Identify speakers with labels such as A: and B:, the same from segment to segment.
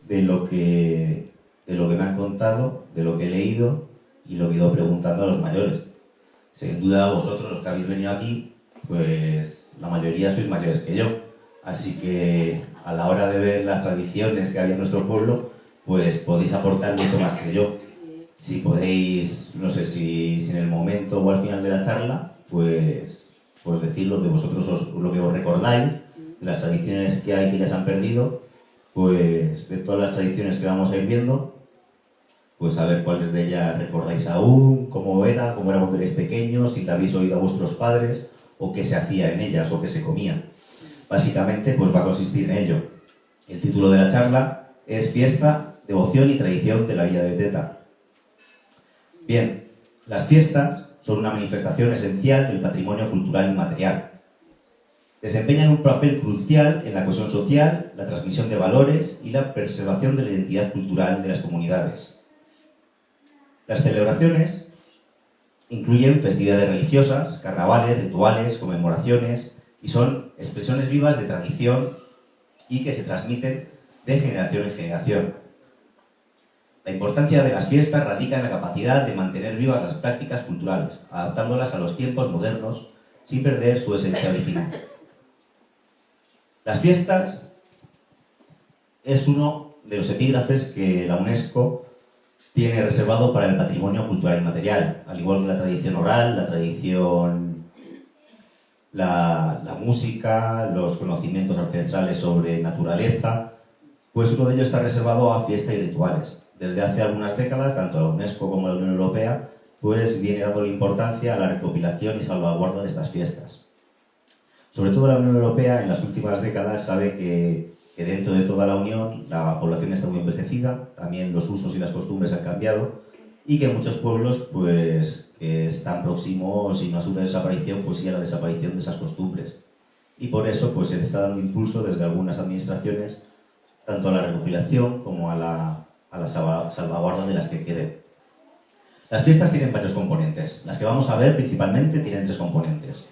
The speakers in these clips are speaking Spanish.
A: de lo que me han contado, de lo que he leído y lo que he ido preguntando a los mayores. Sin duda vosotros, los que habéis venido aquí, pues la mayoría sois mayores que yo. Así que a la hora de ver las tradiciones que hay en nuestro pueblo, pues podéis aportar mucho más que yo. Si podéis, no sé si en el momento o al final de la charla, pues decir lo que lo que os recordáis, de las tradiciones que hay que ya se han perdido, pues de todas las tradiciones que vamos a ir viendo, pues a ver cuáles de ellas recordáis aún, cómo era cuando erais pequeños, si la habéis oído a vuestros padres, o qué se hacía en ellas, o qué se comía. Básicamente, pues va a consistir en ello. El título de la charla es Fiesta, Devoción y Tradición de la Villa de Teta. Bien, las fiestas son una manifestación esencial del patrimonio cultural inmaterial. Desempeñan un papel crucial en la cohesión social, la transmisión de valores y la preservación de la identidad cultural de las comunidades. Las celebraciones incluyen festividades religiosas, carnavales, rituales, conmemoraciones y son expresiones vivas de tradición y que se transmiten de generación en generación. La importancia de las fiestas radica en la capacidad de mantener vivas las prácticas culturales, adaptándolas a los tiempos modernos sin perder su esencia original. Las fiestas es uno de los epígrafes que la UNESCO tiene reservado para el patrimonio cultural inmaterial, al igual que la tradición oral, la tradición, la música, los conocimientos ancestrales sobre naturaleza, pues uno de ellos está reservado a fiestas y rituales. Desde hace algunas décadas, tanto la UNESCO como la Unión Europea, pues viene dando importancia a la recopilación y salvaguarda de estas fiestas. Sobre todo la Unión Europea, en las últimas décadas, sabe que dentro de toda la Unión la población está muy envejecida, también los usos y las costumbres han cambiado, y que muchos pueblos, pues, que están próximos, y no a su desaparición, pues sí a la desaparición de esas costumbres. Y por eso, pues, se está dando impulso desde algunas administraciones, tanto a la recopilación como a la salvaguarda de las que queden. Las fiestas tienen varios componentes. Las que vamos a ver principalmente tienen tres componentes.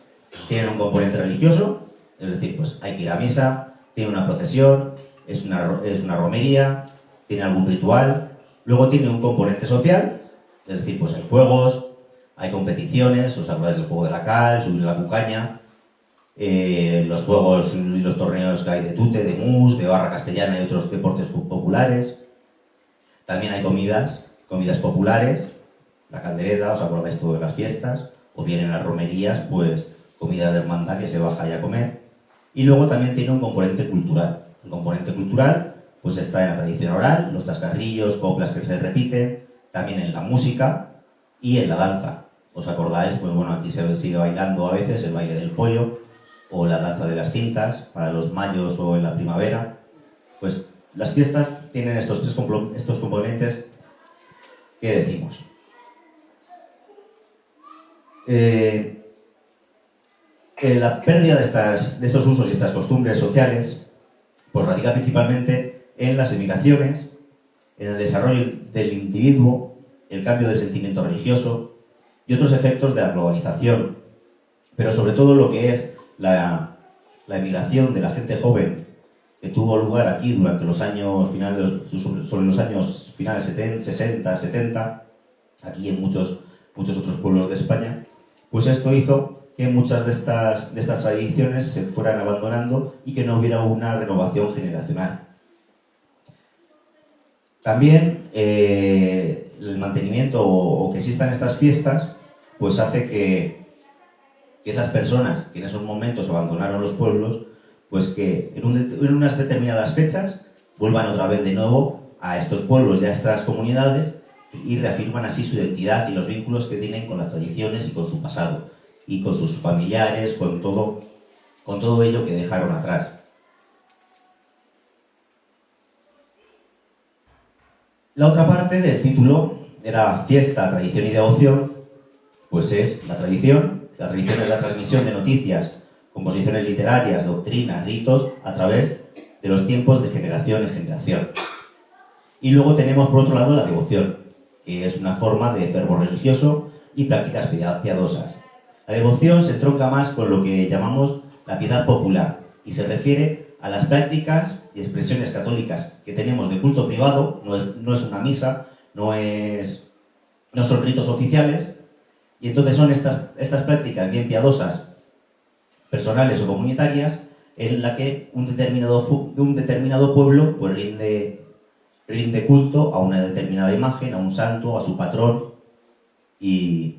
A: Tienen un componente religioso, es decir, pues hay que ir a misa, tiene una procesión, es una romería, tiene algún ritual. Luego tiene un componente social, es decir, pues hay juegos, hay competiciones, os acordáis del juego de la cal, subir la cucaña, los juegos y los torneos que hay de tute, de mus, de barra castellana y otros deportes populares. También hay comidas populares, la caldereta, os acordáis todo de las fiestas, o bien en las romerías, pues comida de hermandad que se baja ya a comer. Y luego también tiene un componente cultural. El componente cultural pues está en la tradición oral, los chascarrillos, coplas que se repiten, también en la música y en la danza. ¿Os acordáis? Pues bueno, aquí se sigue bailando a veces el baile del pollo o la danza de las cintas para los mayos o en la primavera. Pues las fiestas tienen estos componentes que decimos. La pérdida de estos usos y estas costumbres sociales pues radica principalmente en las emigraciones, en el desarrollo del individuo, el cambio del sentimiento religioso y otros efectos de la globalización, pero sobre todo lo que es la emigración de la gente joven que tuvo lugar aquí durante los años sobre los años finales 60, 70, aquí en muchos otros pueblos de España, pues esto hizo que muchas de estas tradiciones se fueran abandonando y que no hubiera una renovación generacional. También el mantenimiento o que existan estas fiestas pues hace que esas personas que en esos momentos abandonaron los pueblos pues que en unas determinadas fechas vuelvan otra vez de nuevo a estos pueblos y a estas comunidades y reafirman así su identidad y los vínculos que tienen con las tradiciones y con su pasado y con sus familiares, con todo ello que dejaron atrás. La otra parte del título era Fiesta, Tradición y Devoción, pues es la tradición. La tradición es la transmisión de noticias, composiciones literarias, doctrinas, ritos, a través de los tiempos de generación en generación. Y luego tenemos, por otro lado, la devoción, que es una forma de fervor religioso y prácticas piadosas. La devoción se entronca más con lo que llamamos la piedad popular y se refiere a las prácticas y expresiones católicas que tenemos de culto privado, no es una misa, no son ritos oficiales, y entonces son estas prácticas bien piadosas, personales o comunitarias, en la que un determinado pueblo pues rinde culto a una determinada imagen, a un santo, a su patrón, y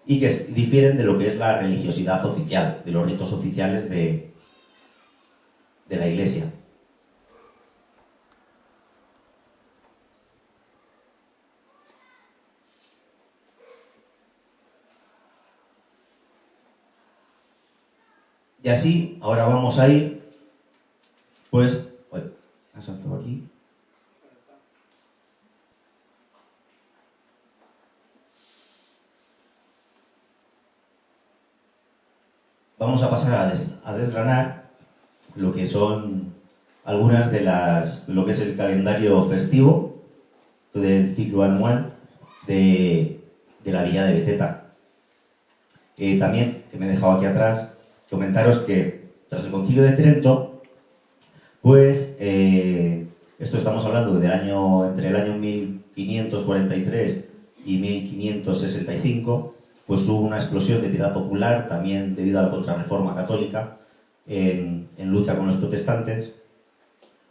A: que difieren de lo que es la religiosidad oficial, de los ritos oficiales de la Iglesia. Y así, ahora vamos a ir, pues, ha saltado aquí. Vamos a pasar a desgranar lo que son algunas de lo que es el calendario festivo del ciclo anual de la Villa de Beteta. También, que me he dejado aquí atrás, comentaros que tras el Concilio de Trento, pues, esto estamos hablando entre el año 1543 y 1565, pues hubo una explosión de piedad popular, también debido a la Contrarreforma católica, en lucha con los protestantes,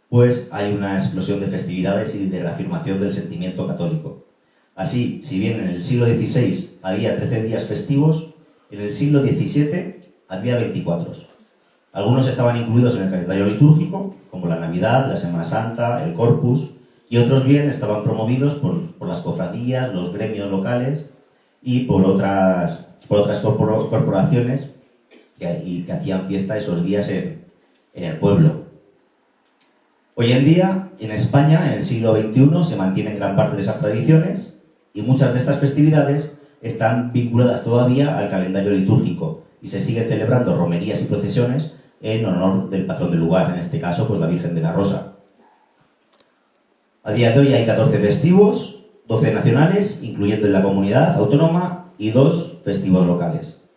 A: pues hay una explosión de festividades y de reafirmación del sentimiento católico. Así, si bien en el siglo XVI había 13 días festivos, en el siglo XVII había 24. Algunos estaban incluidos en el calendario litúrgico, como la Navidad, la Semana Santa, el Corpus, y otros bien estaban promovidos por las cofradías, los gremios locales y por otras corporaciones que hacían fiesta esos días en el pueblo. Hoy en día, en España, en el siglo XXI, se mantienen gran parte de esas tradiciones y muchas de estas festividades están vinculadas todavía al calendario litúrgico y se siguen celebrando romerías y procesiones en honor del patrón del lugar, en este caso, pues la Virgen de la Rosa. A día de hoy hay 14 festivos, 12 nacionales, incluyendo en la comunidad autónoma, y 2 festivos locales.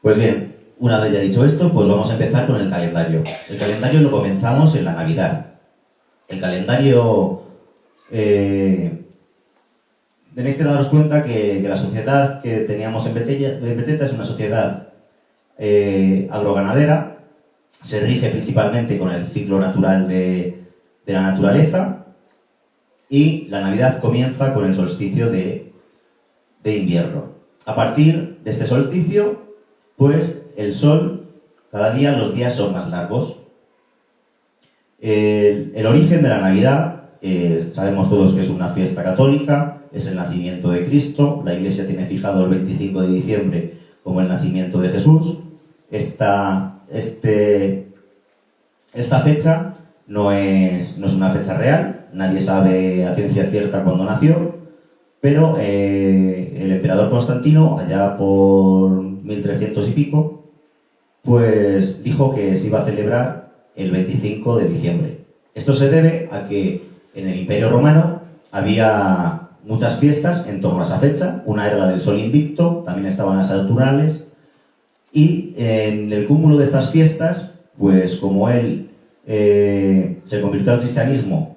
A: Pues bien, una vez ya dicho esto, pues vamos a empezar con el calendario. El calendario lo comenzamos en la Navidad. El calendario... tenéis que daros cuenta que la sociedad que teníamos en Beteta es una sociedad agroganadera, se rige principalmente con el ciclo natural de la naturaleza, y la Navidad comienza con el solsticio de invierno. A partir de este solsticio, pues el sol, cada día los días son más largos. El origen de la Navidad, sabemos todos que es una fiesta católica, es el nacimiento de Cristo. La Iglesia tiene fijado el 25 de diciembre como el nacimiento de Jesús. Esta fecha no es una fecha real, nadie sabe a ciencia cierta cuándo nació, pero el emperador Constantino, allá por 1300 y pico, pues dijo que se iba a celebrar el 25 de diciembre. Esto se debe a que en el Imperio Romano había muchas fiestas en torno a esa fecha. Una era la del Sol Invicto, también estaban las Saturnales, y en el cúmulo de estas fiestas, pues como él se convirtió al cristianismo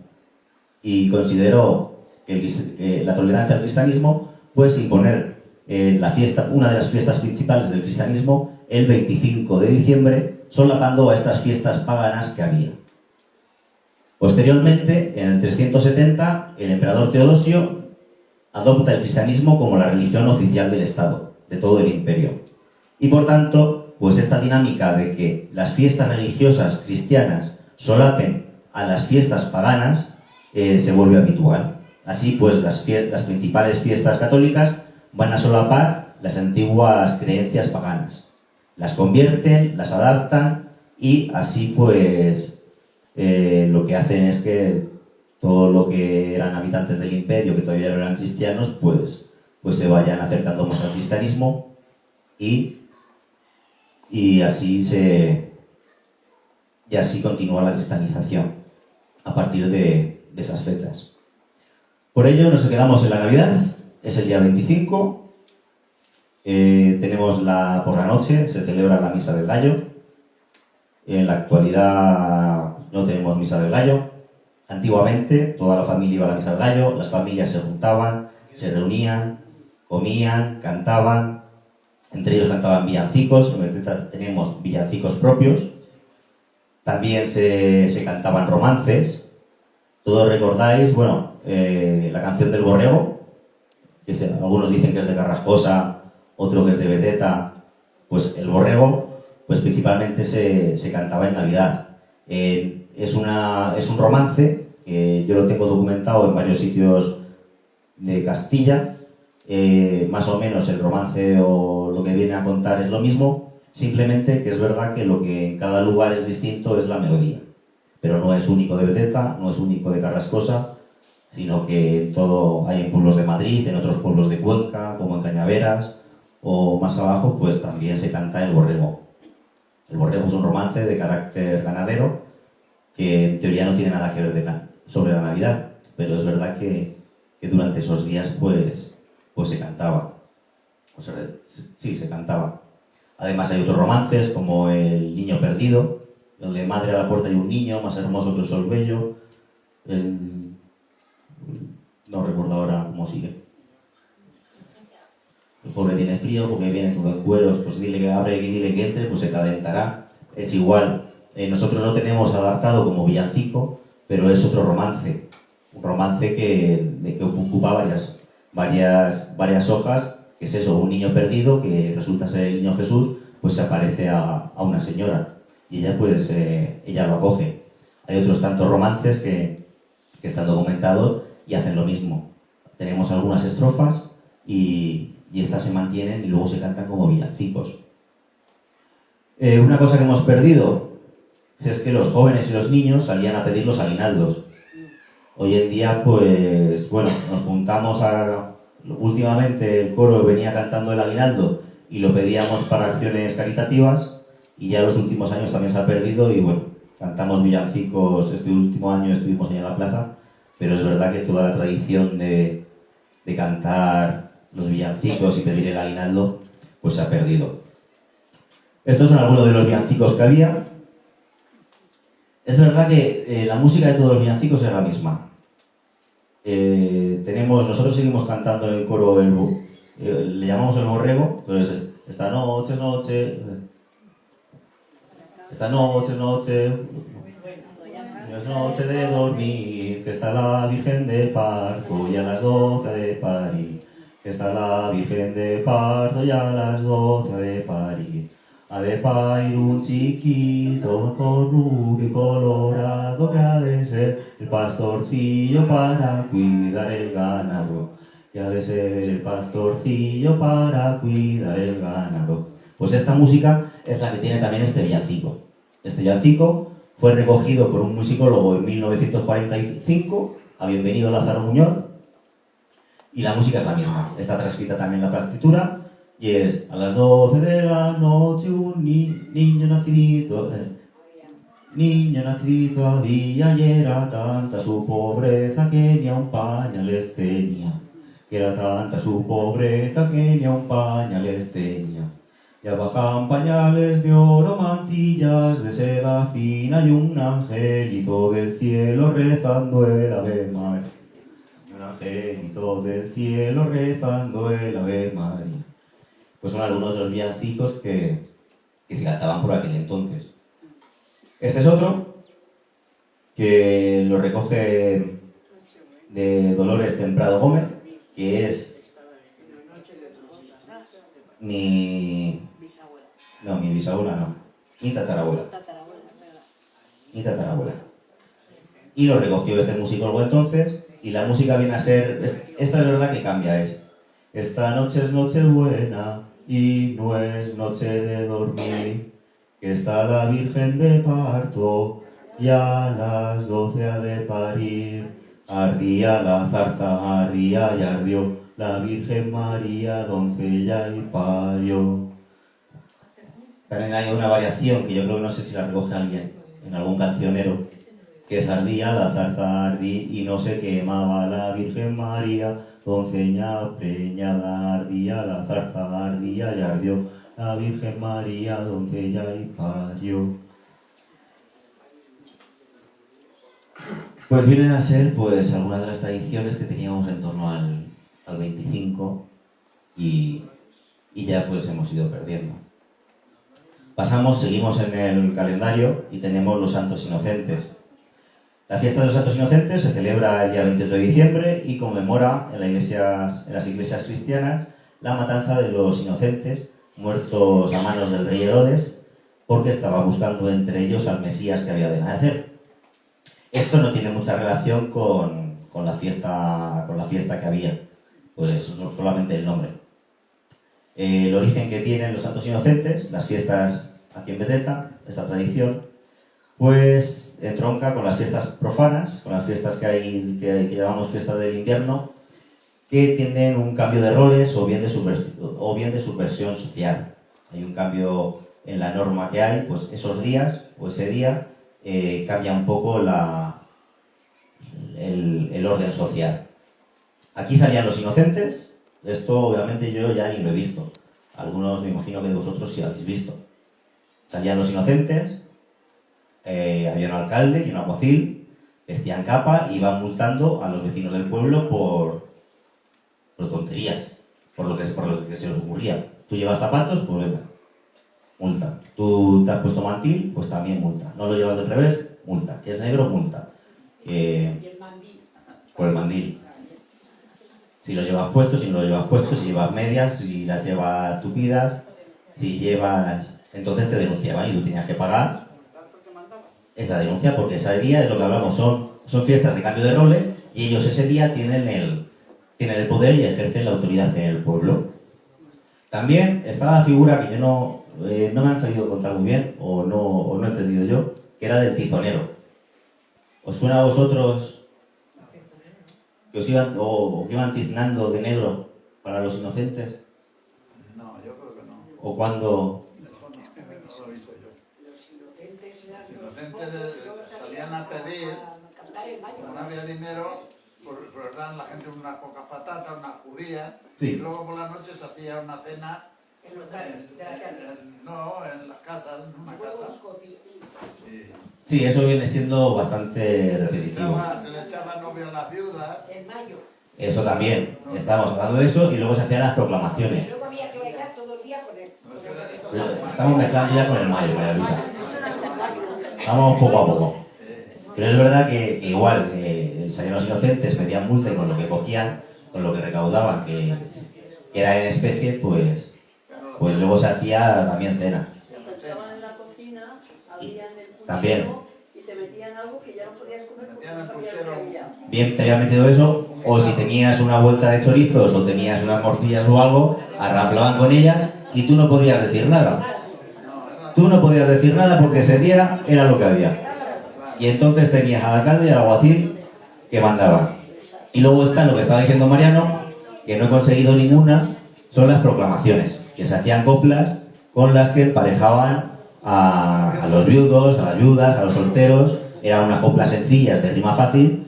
A: y consideró que la tolerancia al cristianismo, pues imponer una de las fiestas principales del cristianismo el 25 de diciembre, solapando a estas fiestas paganas que había. Posteriormente, en el 370, el emperador Teodosio adopta el cristianismo como la religión oficial del Estado, de todo el imperio. Y por tanto, pues esta dinámica de que las fiestas religiosas cristianas solapen a las fiestas paganas se vuelve habitual. Así pues, las principales fiestas católicas van a solapar las antiguas creencias paganas. Las convierten, las adaptan, y así pues lo que hacen es que todo lo que eran habitantes del imperio, que todavía no eran cristianos, pues se vayan acercando más al cristianismo, y así continúa la cristianización a partir de esas fechas. Por ello nos quedamos en la Navidad, es el día 25, tenemos por la noche, se celebra la Misa del Gallo. En la actualidad no tenemos misa del gallo. Antiguamente toda la familia iba a la misa del gallo, las familias se juntaban, se reunían, comían, cantaban, entre ellos cantaban villancicos. En Beteta tenemos villancicos propios, también se cantaban romances. Todos recordáis, bueno, la canción del borrego, que algunos dicen que es de Carrascosa, otro que es de Beteta. Pues el borrego, pues principalmente se cantaba en Navidad. Es un romance, yo lo tengo documentado en varios sitios de Castilla. Más o menos el romance o lo que viene a contar es lo mismo, simplemente que es verdad que lo que en cada lugar es distinto es la melodía. Pero no es único de Beteta, no es único de Carrascosa, sino que todo hay en pueblos de Madrid, en otros pueblos de Cuenca, como en Cañaveras, o más abajo, pues también se canta el borrego. El borrego es un romance de carácter ganadero que en teoría no tiene nada que ver sobre la Navidad, pero es verdad que durante esos días pues se cantaba. O sea, sí, se cantaba. Además hay otros romances como El niño perdido, donde madre a la puerta hay un niño más hermoso que el sol bello. No recuerdo ahora cómo sigue. El pobre tiene frío porque viene todo en cueros, pues dile que abre y dile que entre, pues se calentará. Es igual. Nosotros lo tenemos adaptado como villancico, pero es otro romance. Un romance que ocupa varias hojas, que es eso, un niño perdido que resulta ser el niño Jesús, pues se aparece a una señora y ella pues ella lo acoge. Hay otros tantos romances que están documentados y hacen lo mismo. Tenemos algunas estrofas y estas se mantienen y luego se cantan como villancicos. Una cosa que hemos perdido es que los jóvenes y los niños salían a pedir los aguinaldos. Hoy en día, pues, bueno, nos juntamos últimamente el coro venía cantando el aguinaldo y lo pedíamos para acciones caritativas, y ya en los últimos años también se ha perdido y bueno, cantamos villancicos. Este último año estuvimos en la plaza, pero es verdad que toda la tradición de cantar los villancicos y pedir el aguinaldo, pues se ha perdido. Estos son algunos de los villancicos que había. Es verdad que la música de todos los villancicos es la misma. Nosotros seguimos cantando en el coro, le llamamos el borrego, pero es esta noche, no es noche de dormir, que está la Virgen de Parto y a las 12 de parir. Que está la Virgen de Parto y a las 12 de parir. Ha de parir un chiquito con rubio y colorado, que ha de ser el pastorcillo para cuidar el ganado. Que ha de ser el pastorcillo para cuidar el ganado. Pues esta música es la que tiene también este villancico. Este villancico fue recogido por un musicólogo en 1945, a Bienvenido Lázaro Muñoz, y la música es la misma. Está transcrita también en la partitura y es: a las 12 de la noche un niño nacidito había, y era tanta su pobreza que ni aun pañales tenía. Que era tanta su pobreza que ni aun pañales tenía. Ya bajan pañales de oro, mantillas de seda fina y un angelito del cielo rezando el Ave María. Un angelito del cielo rezando el Ave María. Pues son algunos de los villancicos que se cantaban por aquel entonces. Este es otro que lo recoge de Dolores Temprado Gómez, que es mi bisabuela no, mi tatarabuela. Y lo recogió este musicólogo entonces, y la música viene a ser, esta es verdad que cambia, es: esta noche es noche buena y no es noche de dormir, que está la Virgen de Parto y a las 12 ha de parir. Ardía la zarza, ardía y ardió, la Virgen María, doncella y parió. También hay una variación que yo creo que no sé si la recoge alguien en algún cancionero, que es: ardía la zarza, ardí y no se quemaba, la Virgen María, doncella preñada. Ardía la zarza, ardía y ardió, la Virgen María, doncella y parió. Pues vienen a ser pues algunas de las tradiciones que teníamos en torno al 25 y ya pues hemos ido perdiendo. Seguimos en el calendario y tenemos los Santos Inocentes. La fiesta de los Santos Inocentes se celebra el día 28 de diciembre y conmemora en las iglesias cristianas la matanza de los inocentes muertos a manos del rey Herodes porque estaba buscando entre ellos al Mesías que había de nacer. Esto no tiene mucha relación con la fiesta que había, pues solamente el nombre. El origen que tienen los Santos Inocentes, las fiestas aquí en Beteta, esta tradición, pues entronca con las fiestas profanas, con las fiestas que llamamos fiestas del invierno, que tienen un cambio de roles o bien de subversión social. Hay un cambio en la norma que hay, pues esos días, o ese día, cambia un poco el orden social. Aquí salían los inocentes, esto obviamente yo ya ni lo he visto. Algunos me imagino que de vosotros sí habéis visto. Salían los inocentes, había un alcalde y un alguacil, vestían capa y iban multando a los vecinos del pueblo por tonterías, por lo que se les ocurría. Tú llevas zapatos, pues venga, multa. Tú te has puesto mantil, pues también multa. No lo llevas del revés, multa. Que es negro, multa.
B: ¿Y el mandil?
A: Por el mandil. Si lo llevas puesto, si no lo llevas puesto, si llevas medias, si las llevas tupidas, si llevas... Entonces te denunciaban y tú tenías que pagar esa denuncia porque ese día es lo que hablamos, son fiestas de cambio de roles y ellos ese día tienen el poder y ejercen la autoridad en el pueblo. También está la figura que yo no me han sabido contar muy bien o no he entendido yo, que era del tizonero. ¿Os suena a vosotros que os iban o que iban tiznando de negro para los inocentes?
C: No, yo creo que no.
A: ¿O cuando...?
C: Eso no lo he visto yo.
B: Los inocentes eran
C: Los inocentes salían a pedir,
B: cantar el mayo.
C: como no había dinero, pues dan la gente unas pocas patatas, unas judías,
A: Sí.
C: y luego por la noche se hacía una cena,
B: En los bares de la calle.
C: en las casas, en una
B: Huevos
C: casa.
B: cocidos.
C: Y
A: Sí, eso viene siendo bastante repetitivo.
C: se le echaba novio a las viudas.
B: En mayo.
A: Eso también, estamos hablando de eso y luego se hacían las proclamaciones.
B: Luego había que bailar todo el día con él.
A: Estamos mezclando ya con el mayo, María Luisa. Vamos poco a poco. Pero es verdad que igual salían los inocentes, pedían multa y con lo que cogían, con lo que recaudaban, que era en especie, pues luego se hacía también cena.
D: Estaban en la cocina, abrían el puchero
A: También.
D: y te metían algo que ya no podías comer porque
C: Metían
D: no
C: el
D: sabías
C: puchero.
D: qué había.
A: Bien, te había metido eso, o si tenías una vuelta de chorizos o tenías unas morcillas o algo, arramplaban con ellas y tú no podías decir nada. Tú no podías decir nada porque ese día era lo que había. Y entonces tenías al alcalde y al alguacil que mandaban. Y luego está lo que estaba diciendo Mariano, que no he conseguido ninguna, son las proclamaciones, que se hacían coplas con las que emparejaban a los viudos, a las viudas, a los solteros. Eran unas coplas sencillas de rima fácil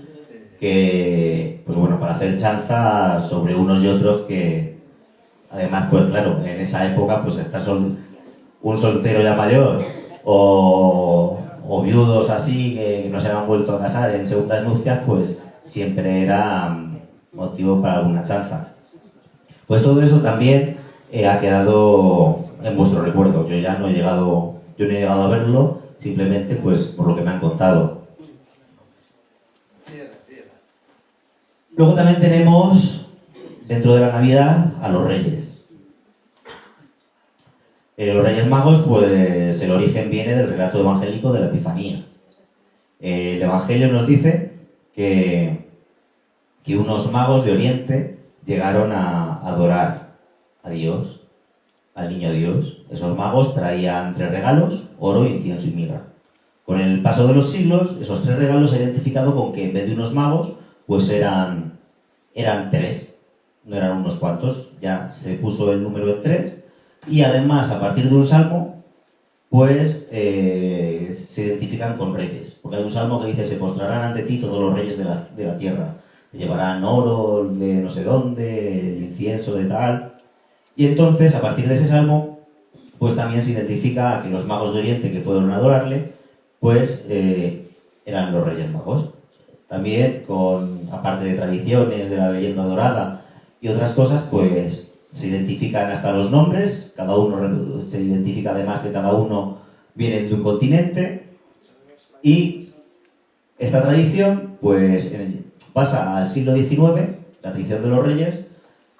A: que, pues bueno, para hacer chanza sobre unos y otros que, además, pues claro, en esa época, pues un soltero ya mayor o viudos así que no se habían vuelto a casar en segundas nupcias, pues siempre era motivo para alguna chanza. Pues todo eso también ha quedado en vuestro recuerdo. Yo no he llegado a verlo, simplemente pues por lo que me han contado.
C: Sí era.
A: Luego también tenemos, dentro de la Navidad, a los Reyes. Los Reyes Magos, pues el origen viene del relato evangélico de la Epifanía. El Evangelio nos dice que unos magos de Oriente llegaron a adorar a Dios, al niño Dios. Esos magos traían 3 regalos, oro, incienso y mirra. Con el paso de los siglos, esos 3 regalos se han identificado con que en vez de unos magos, pues eran 3, no eran unos cuantos. Ya se puso el número en 3. Y además, a partir de un salmo, pues se identifican con reyes. Porque hay un salmo que dice: se postrarán ante ti todos los reyes de la tierra. Te llevarán oro de no sé dónde, el incienso de tal. Y entonces, a partir de ese salmo, pues también se identifica que los magos de Oriente que fueron a adorarle, pues eran los Reyes Magos. también aparte de tradiciones, de la leyenda dorada y otras cosas, pues se identifican hasta los nombres, cada uno se identifica además que cada uno viene de un continente, y esta tradición pues pasa al siglo XIX, la tradición de los reyes,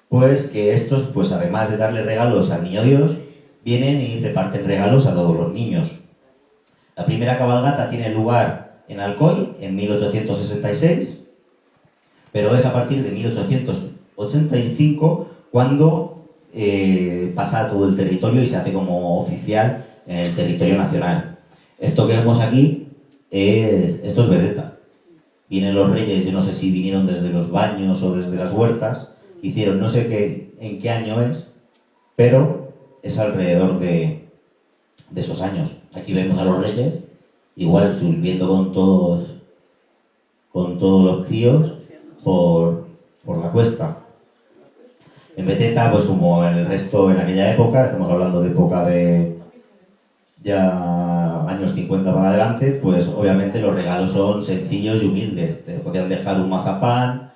A: pues que estos, pues además de darle regalos al niño Dios, vienen y reparten regalos a todos los niños. La primera cabalgata tiene lugar en Alcoy en 1866, pero es a partir de 1885 cuando pasa a todo el territorio y se hace como oficial en el territorio nacional. Esto que vemos aquí esto es vedeta. Vienen los reyes, yo no sé si vinieron desde los baños o desde las huertas, hicieron no sé en qué año es, pero es alrededor de esos años. Aquí vemos a los reyes, igual subiendo con todos los críos por la cuesta. En vedeta, pues como en el resto en aquella época, estamos hablando de época de ya años 50 para adelante, pues obviamente los regalos son sencillos y humildes. Te podían dejar un mazapán,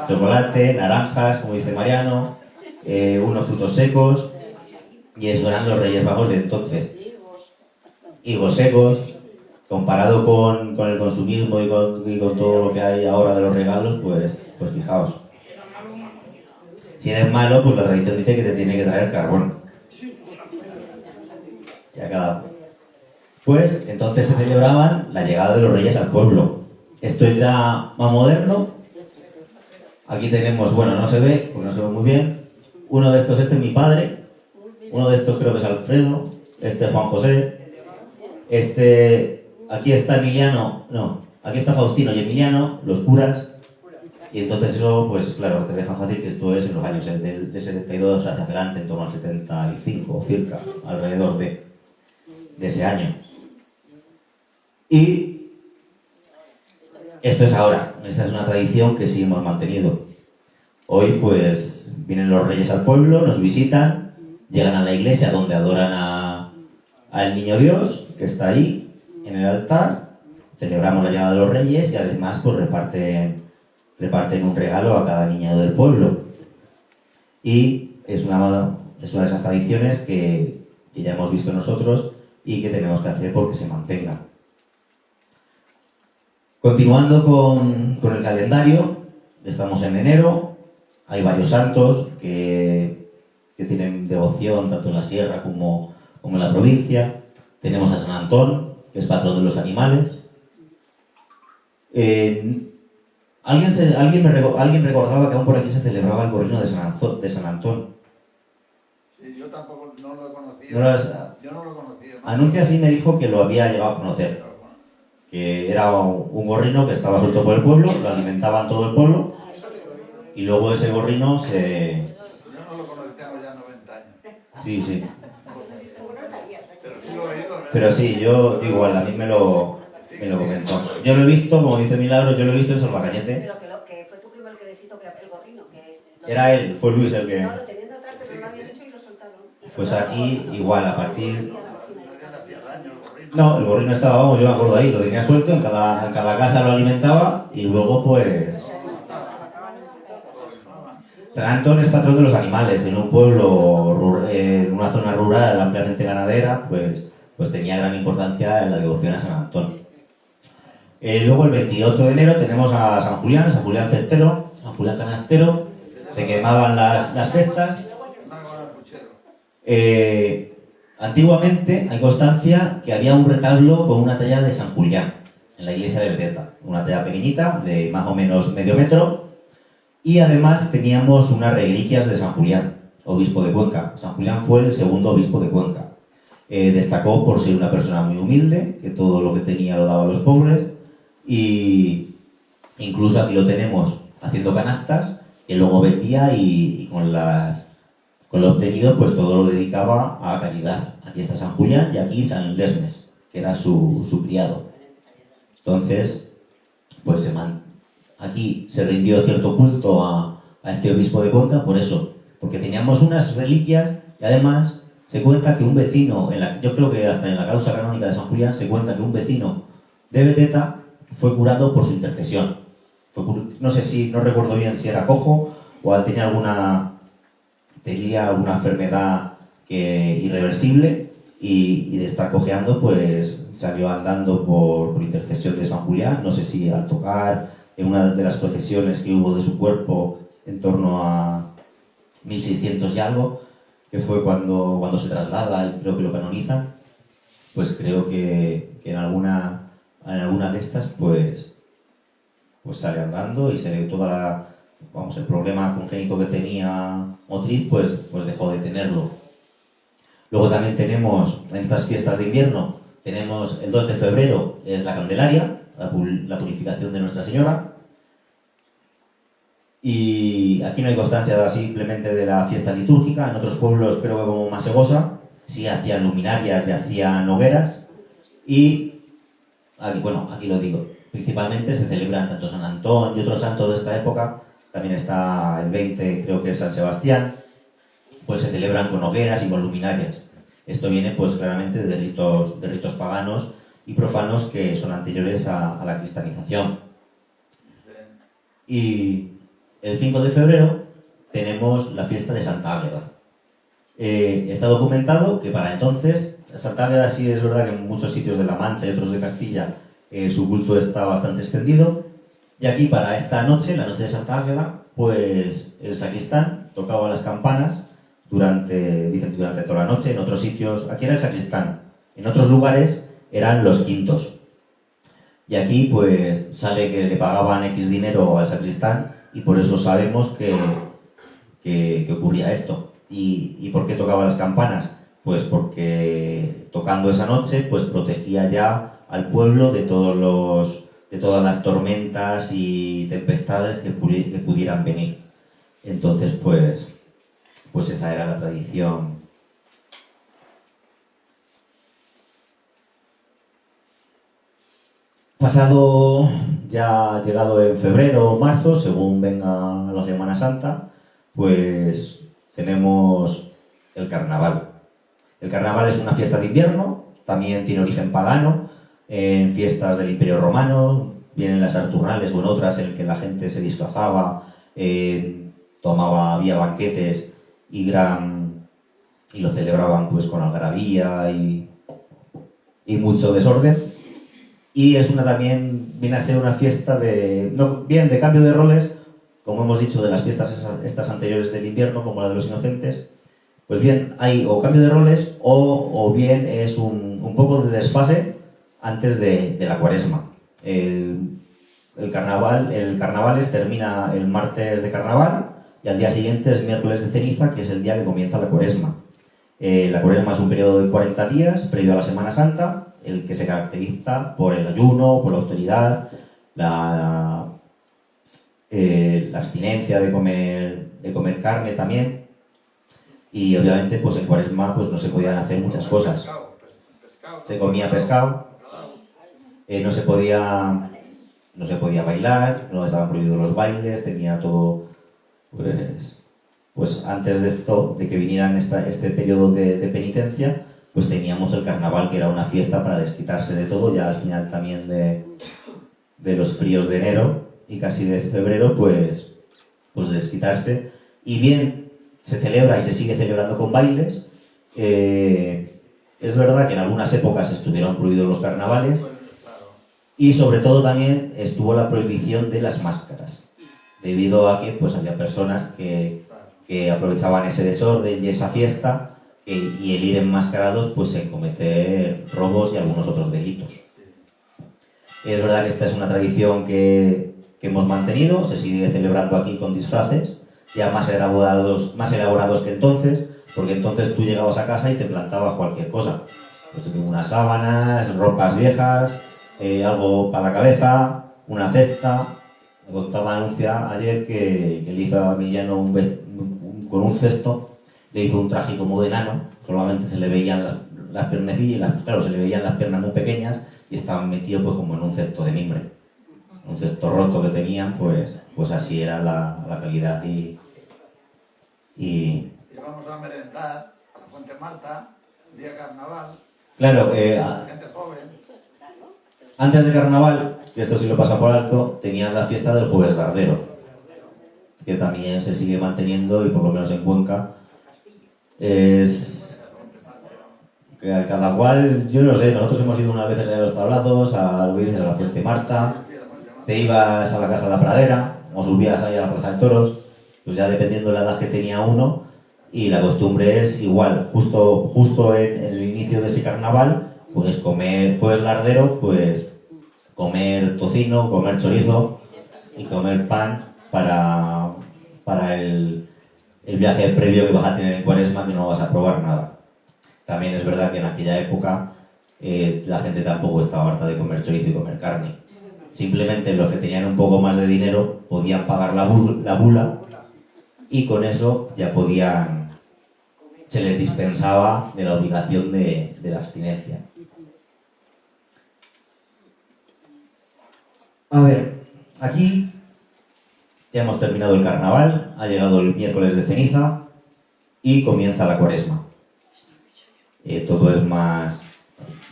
A: chocolate, naranjas, como dice Mariano, unos frutos secos, y eso eran los Reyes Magos de entonces. Higos secos, comparado con el consumismo y con todo lo que hay ahora de los regalos, pues fijaos. Si eres malo, pues la tradición dice que te tiene que traer carbón. Ya cada... Pues entonces se celebraban la llegada de los reyes al pueblo. Esto es ya más moderno. Aquí tenemos, bueno, no se ve, porque no se ve muy bien. Uno de estos, este es mi padre. Uno de estos creo que es Alfredo. Este es Juan José. Aquí está Emiliano, no, aquí está Faustino y Emiliano, los curas. Y entonces eso, pues claro, te deja fácil que esto es en los años de 72 hacia adelante, en torno al 75, circa, alrededor de ese año. Y esto es ahora, esta es una tradición que sí hemos mantenido. Hoy pues vienen los reyes al pueblo, nos visitan, llegan a la iglesia donde adoran al niño Dios, que está ahí, en el altar, celebramos la llegada de los reyes y además pues reparten un regalo a cada niño del pueblo. Y es una de esas tradiciones que ya hemos visto nosotros y que tenemos que hacer porque se mantenga. Continuando con el calendario, estamos en enero, hay varios santos que tienen devoción tanto en la sierra como en la provincia. Tenemos a San Antón, que es patrón de los animales. Alguien recordaba que aún por aquí se celebraba el gorrino de San Antón.
C: Sí, yo tampoco no lo conocía.
A: Yo
C: no lo conocía. ¿No?
A: Anuncia sí me dijo que lo había llegado a conocer. Que era un gorrino que estaba suelto por el pueblo, lo alimentaban todo el pueblo, y luego ese gorrino se...
C: Yo no lo conocí, tengo ya 90 años.
A: Sí.
C: Pero sí lo he oído, ¿verdad?
A: Pero sí, yo igual, a mí me lo comentó. Yo lo he visto, como dice Milagros, yo lo he visto en Salvacañete.
E: Pero que fue tu primo el que les hizo que el gorrino, que es...
A: Era él, fue Luis el que...
E: No, lo tenían de atrás, pero lo habían hecho y lo soltaron.
A: Pues aquí, igual, a partir...
C: Nadie le hacía daño al gorrino.
A: No, el gorrino estaba, vamos, yo me acuerdo ahí, lo tenía suelto, en cada casa lo alimentaba, y luego pues... San Antón es patrón de los animales, en un pueblo, en una zona rural ampliamente ganadera, pues tenía gran importancia en la devoción a San Antón. Luego el 28 de enero tenemos a San Julián Cestero, San Julián Canastero, se quemaban las festas. Antiguamente hay constancia que había un retablo con una talla de San Julián en la iglesia de Vedeta, una talla pequeñita de más o menos medio metro, y además teníamos unas reliquias de San Julián, obispo de Cuenca. San Julián fue el segundo obispo de Cuenca. Destacó por ser una persona muy humilde, que todo lo que tenía lo daba a los pobres, y incluso aquí lo tenemos haciendo canastas que luego vendía y con lo obtenido pues todo lo dedicaba a caridad. Aquí está San Julián y aquí San Lesmes, que era su criado. Entonces, pues aquí se rindió cierto culto a este obispo de Cuenca por eso, porque teníamos unas reliquias y además se cuenta que un vecino, yo creo que hasta en la causa canónica de San Julián se cuenta que un vecino de Vedeta fue curado por su intercesión. No sé si, no recuerdo bien si era cojo o tenía alguna enfermedad irreversible y de estar cojeando pues salió andando por intercesión de San Julián. No sé si al tocar en una de las procesiones que hubo de su cuerpo en torno a 1600 y algo, que fue cuando se traslada y creo que lo canonizan, pues creo que en alguna de estas pues sale andando y se ve el problema congénito que tenía motriz, pues dejó de tenerlo. Luego también tenemos, en estas fiestas de invierno, tenemos el 2 de febrero, es la Candelaria, la purificación de Nuestra Señora. Y aquí no hay constancia simplemente de la fiesta litúrgica. En otros pueblos, creo que como Masegosa, sí hacían luminarias y hacían hogueras. Y, aquí lo digo, principalmente se celebran tanto San Antón y otros santos de esta época. También está el 20, creo que es San Sebastián. Pues se celebran con hogueras y con luminarias. Esto viene pues claramente de ritos paganos y profanos que son anteriores a la cristianización. Y el 5 de febrero tenemos la fiesta de Santa Águeda. Está documentado que para entonces, Santa Águeda sí es verdad que en muchos sitios de La Mancha y otros de Castilla su culto está bastante extendido. Y aquí para esta noche, la noche de Santa Águeda, pues el sacristán tocaba las campanas durante toda la noche. En otros sitios, aquí era el sacristán, en otros lugares eran los quintos. Y aquí pues sale que le pagaban X dinero al sacristán y por eso sabemos que ocurría esto. ¿Y por qué tocaba las campanas? Pues porque tocando esa noche pues protegía ya al pueblo de todas las tormentas y tempestades que pudieran venir. Entonces pues esa era la tradición. Pasado, ya llegado en febrero o marzo, según venga la Semana Santa, pues tenemos el carnaval. El carnaval es una fiesta de invierno, también tiene origen pagano, en fiestas del Imperio Romano, vienen las Saturnales o en otras en que la gente se disfrazaba, había banquetes y lo celebraban pues con algarabía y mucho desorden. Y también viene a ser una fiesta de cambio de roles, como hemos dicho, de las fiestas estas anteriores del invierno, como la de los inocentes. Pues bien, hay o cambio de roles o bien es un poco de desfase antes de la Cuaresma. El carnaval termina el martes de carnaval y al día siguiente es miércoles de ceniza, que es el día que comienza la Cuaresma. La Cuaresma es un periodo de 40 días previo a la Semana Santa, el que se caracteriza por el ayuno, por la austeridad, la abstinencia de comer carne también. Y obviamente pues en Cuaresma pues no se podían hacer muchas cosas. Se comía pescado, no se podía bailar, no estaban prohibidos los bailes, tenía todo pues antes de esto, de que vinieran este periodo de penitencia, pues teníamos el carnaval, que era una fiesta para desquitarse de todo, ya al final también de los fríos de enero y casi de febrero, pues desquitarse. Y bien, se celebra y se sigue celebrando con bailes. Es verdad que en algunas épocas estuvieron prohibidos los carnavales y sobre todo también estuvo la prohibición de las máscaras, debido a que pues había personas que aprovechaban ese desorden y esa fiesta y el ir enmascarados pues en cometer robos y algunos otros delitos. Es verdad que esta es una tradición que hemos mantenido, se sigue celebrando aquí con disfraces, ya más elaborados que entonces, porque entonces tú llegabas a casa y te plantabas cualquier cosa. Pues unas sábanas, ropas viejas, algo para la cabeza, una cesta. Me contaba Anuncia ayer que le hizo a Emiliano con un cesto, le hizo un traje como de enano, solamente se le veían las piernecillas, claro, se le veían las piernas muy pequeñas y estaban metidos pues como en un cesto de mimbre. Un cesto roto que tenían, pues así era la calidad y
C: vamos a merendar a la Fuente Marta, día carnaval.
A: Claro,
C: gente joven.
A: antes del carnaval que esto sí lo pasa por alto, tenían la fiesta del Jueves Lardero, que también se sigue manteniendo y por lo menos en Cuenca es que a cada cual, yo no sé, nosotros hemos ido unas veces a los tablazos, a la Fuente Marta, te ibas a la Casa de la Pradera o subías ahí a la Plaza de Toros, pues ya dependiendo de la edad que tenía uno, y la costumbre es igual, justo en el inicio de ese carnaval, pues comer Jueves Lardero, pues comer tocino, comer chorizo y comer pan para el viaje previo que vas a tener en Cuaresma, que no vas a probar nada. También es verdad que en aquella época la gente tampoco estaba harta de comer chorizo y comer carne. Simplemente los que tenían un poco más de dinero podían pagar la bula y con eso ya se les dispensaba de la obligación de la abstinencia. A ver, aquí ya hemos terminado el carnaval, ha llegado el miércoles de ceniza y comienza la Cuaresma. Todo es más...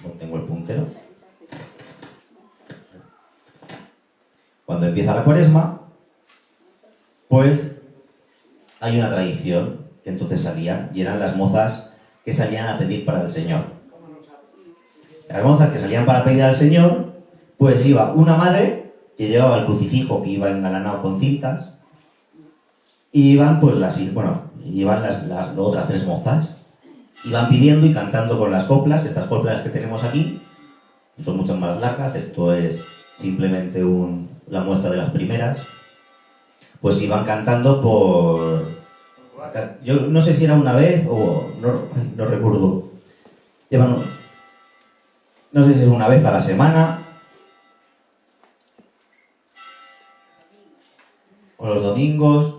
A: No tengo el puntero. Cuando empieza la Cuaresma, pues hay una tradición que entonces salían y eran las mozas que salían a pedir para el Señor. Las mozas que salían para pedir al Señor, pues iba una madre que llevaba el crucifijo que iba engalanado con cintas y iban pues las otras tres mozas. Iban pidiendo y cantando con las coplas, estas coplas que tenemos aquí, son mucho más largas, esto es simplemente la muestra de las primeras, pues iban cantando yo no sé si era una vez o no recuerdo, no sé si es una vez a la semana o los domingos.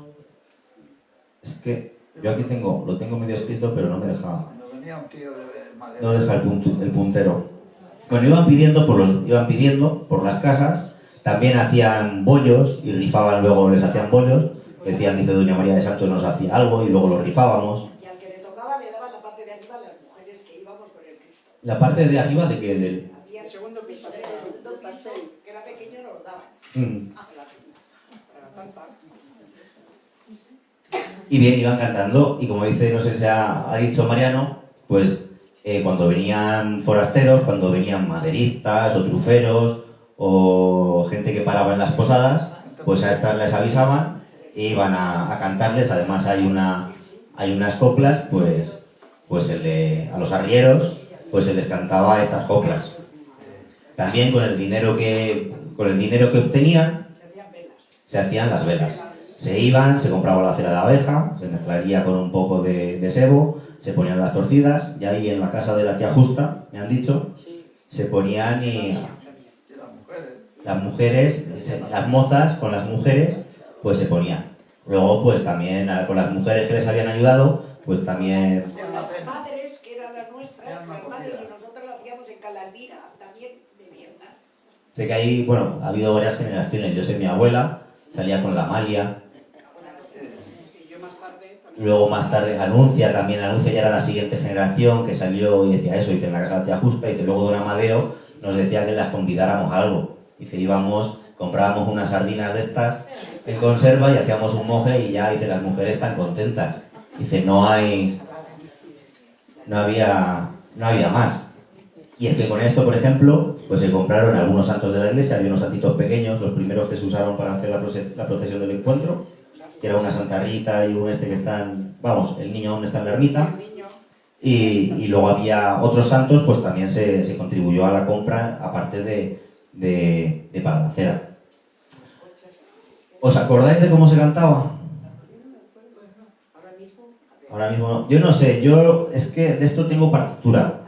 A: Es que yo aquí lo tengo medio escrito, pero no me deja.
C: Cuando venía un tío de madera.
A: No deja el puntero. Cuando iban pidiendo por las casas, también hacían bollos y rifaban, luego les hacían bollos. Decían, dice Doña María de Santos, nos hacía algo y luego lo rifábamos.
B: Y al que le tocaba le daban la parte de arriba a las mujeres que íbamos con el Cristo.
A: La parte de arriba de que del...
B: Había el segundo piso, que era pequeño, nos daban. Para tanta.
A: Y bien, iban cantando, y como dice, no sé si ha dicho Mariano, pues cuando venían forasteros, cuando venían maderistas o truferos o gente que paraba en las posadas, pues a estas les avisaban e iban a cantarles. Además hay unas coplas, pues a los arrieros pues se les cantaba estas coplas. También con el dinero que obtenían se hacían las velas. Se iban, se compraba la cera de abeja, se mezclaría con un poco de sebo, se ponían las torcidas y ahí en la casa de la tía Justa, me han dicho, se ponían y las mujeres, las mozas con las mujeres, pues se ponían. Luego pues también con las mujeres que les habían ayudado, pues también...
B: Con las madres, que eran las nuestras, las madres y nosotros lo hacíamos en Calalmira, también bebían.
A: Sé que ahí, ha habido varias generaciones. Yo sé, mi abuela salía con la Amalia. Luego más tarde Anuncia ya era la siguiente generación que salió y decía eso, dice en la casa de la tía Justa, dice luego don Amadeo nos decía que las convidáramos a algo. Dice, comprábamos unas sardinas de estas en conserva y hacíamos un moje y ya, dice, las mujeres están contentas. Dice, no había más. Y es que con esto, por ejemplo, pues se compraron algunos santos de la iglesia, había unos santitos pequeños, los primeros que se usaron para hacer la procesión del encuentro, que era una Santa Rita y un que están, el niño aún está en la ermita, y luego había otros santos, pues también se contribuyó a la compra, aparte de para la cera. ¿Os acordáis de cómo se cantaba? Ahora mismo no. Yo no sé, es que de esto tengo partitura,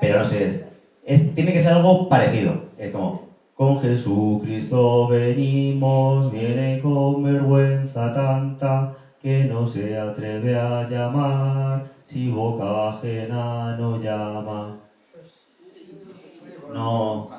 A: pero no sé, tiene que ser algo parecido. Es como, con Jesucristo venimos, viene con vergüenza tanta, que no se atreve a llamar, si boca ajena no llama. No,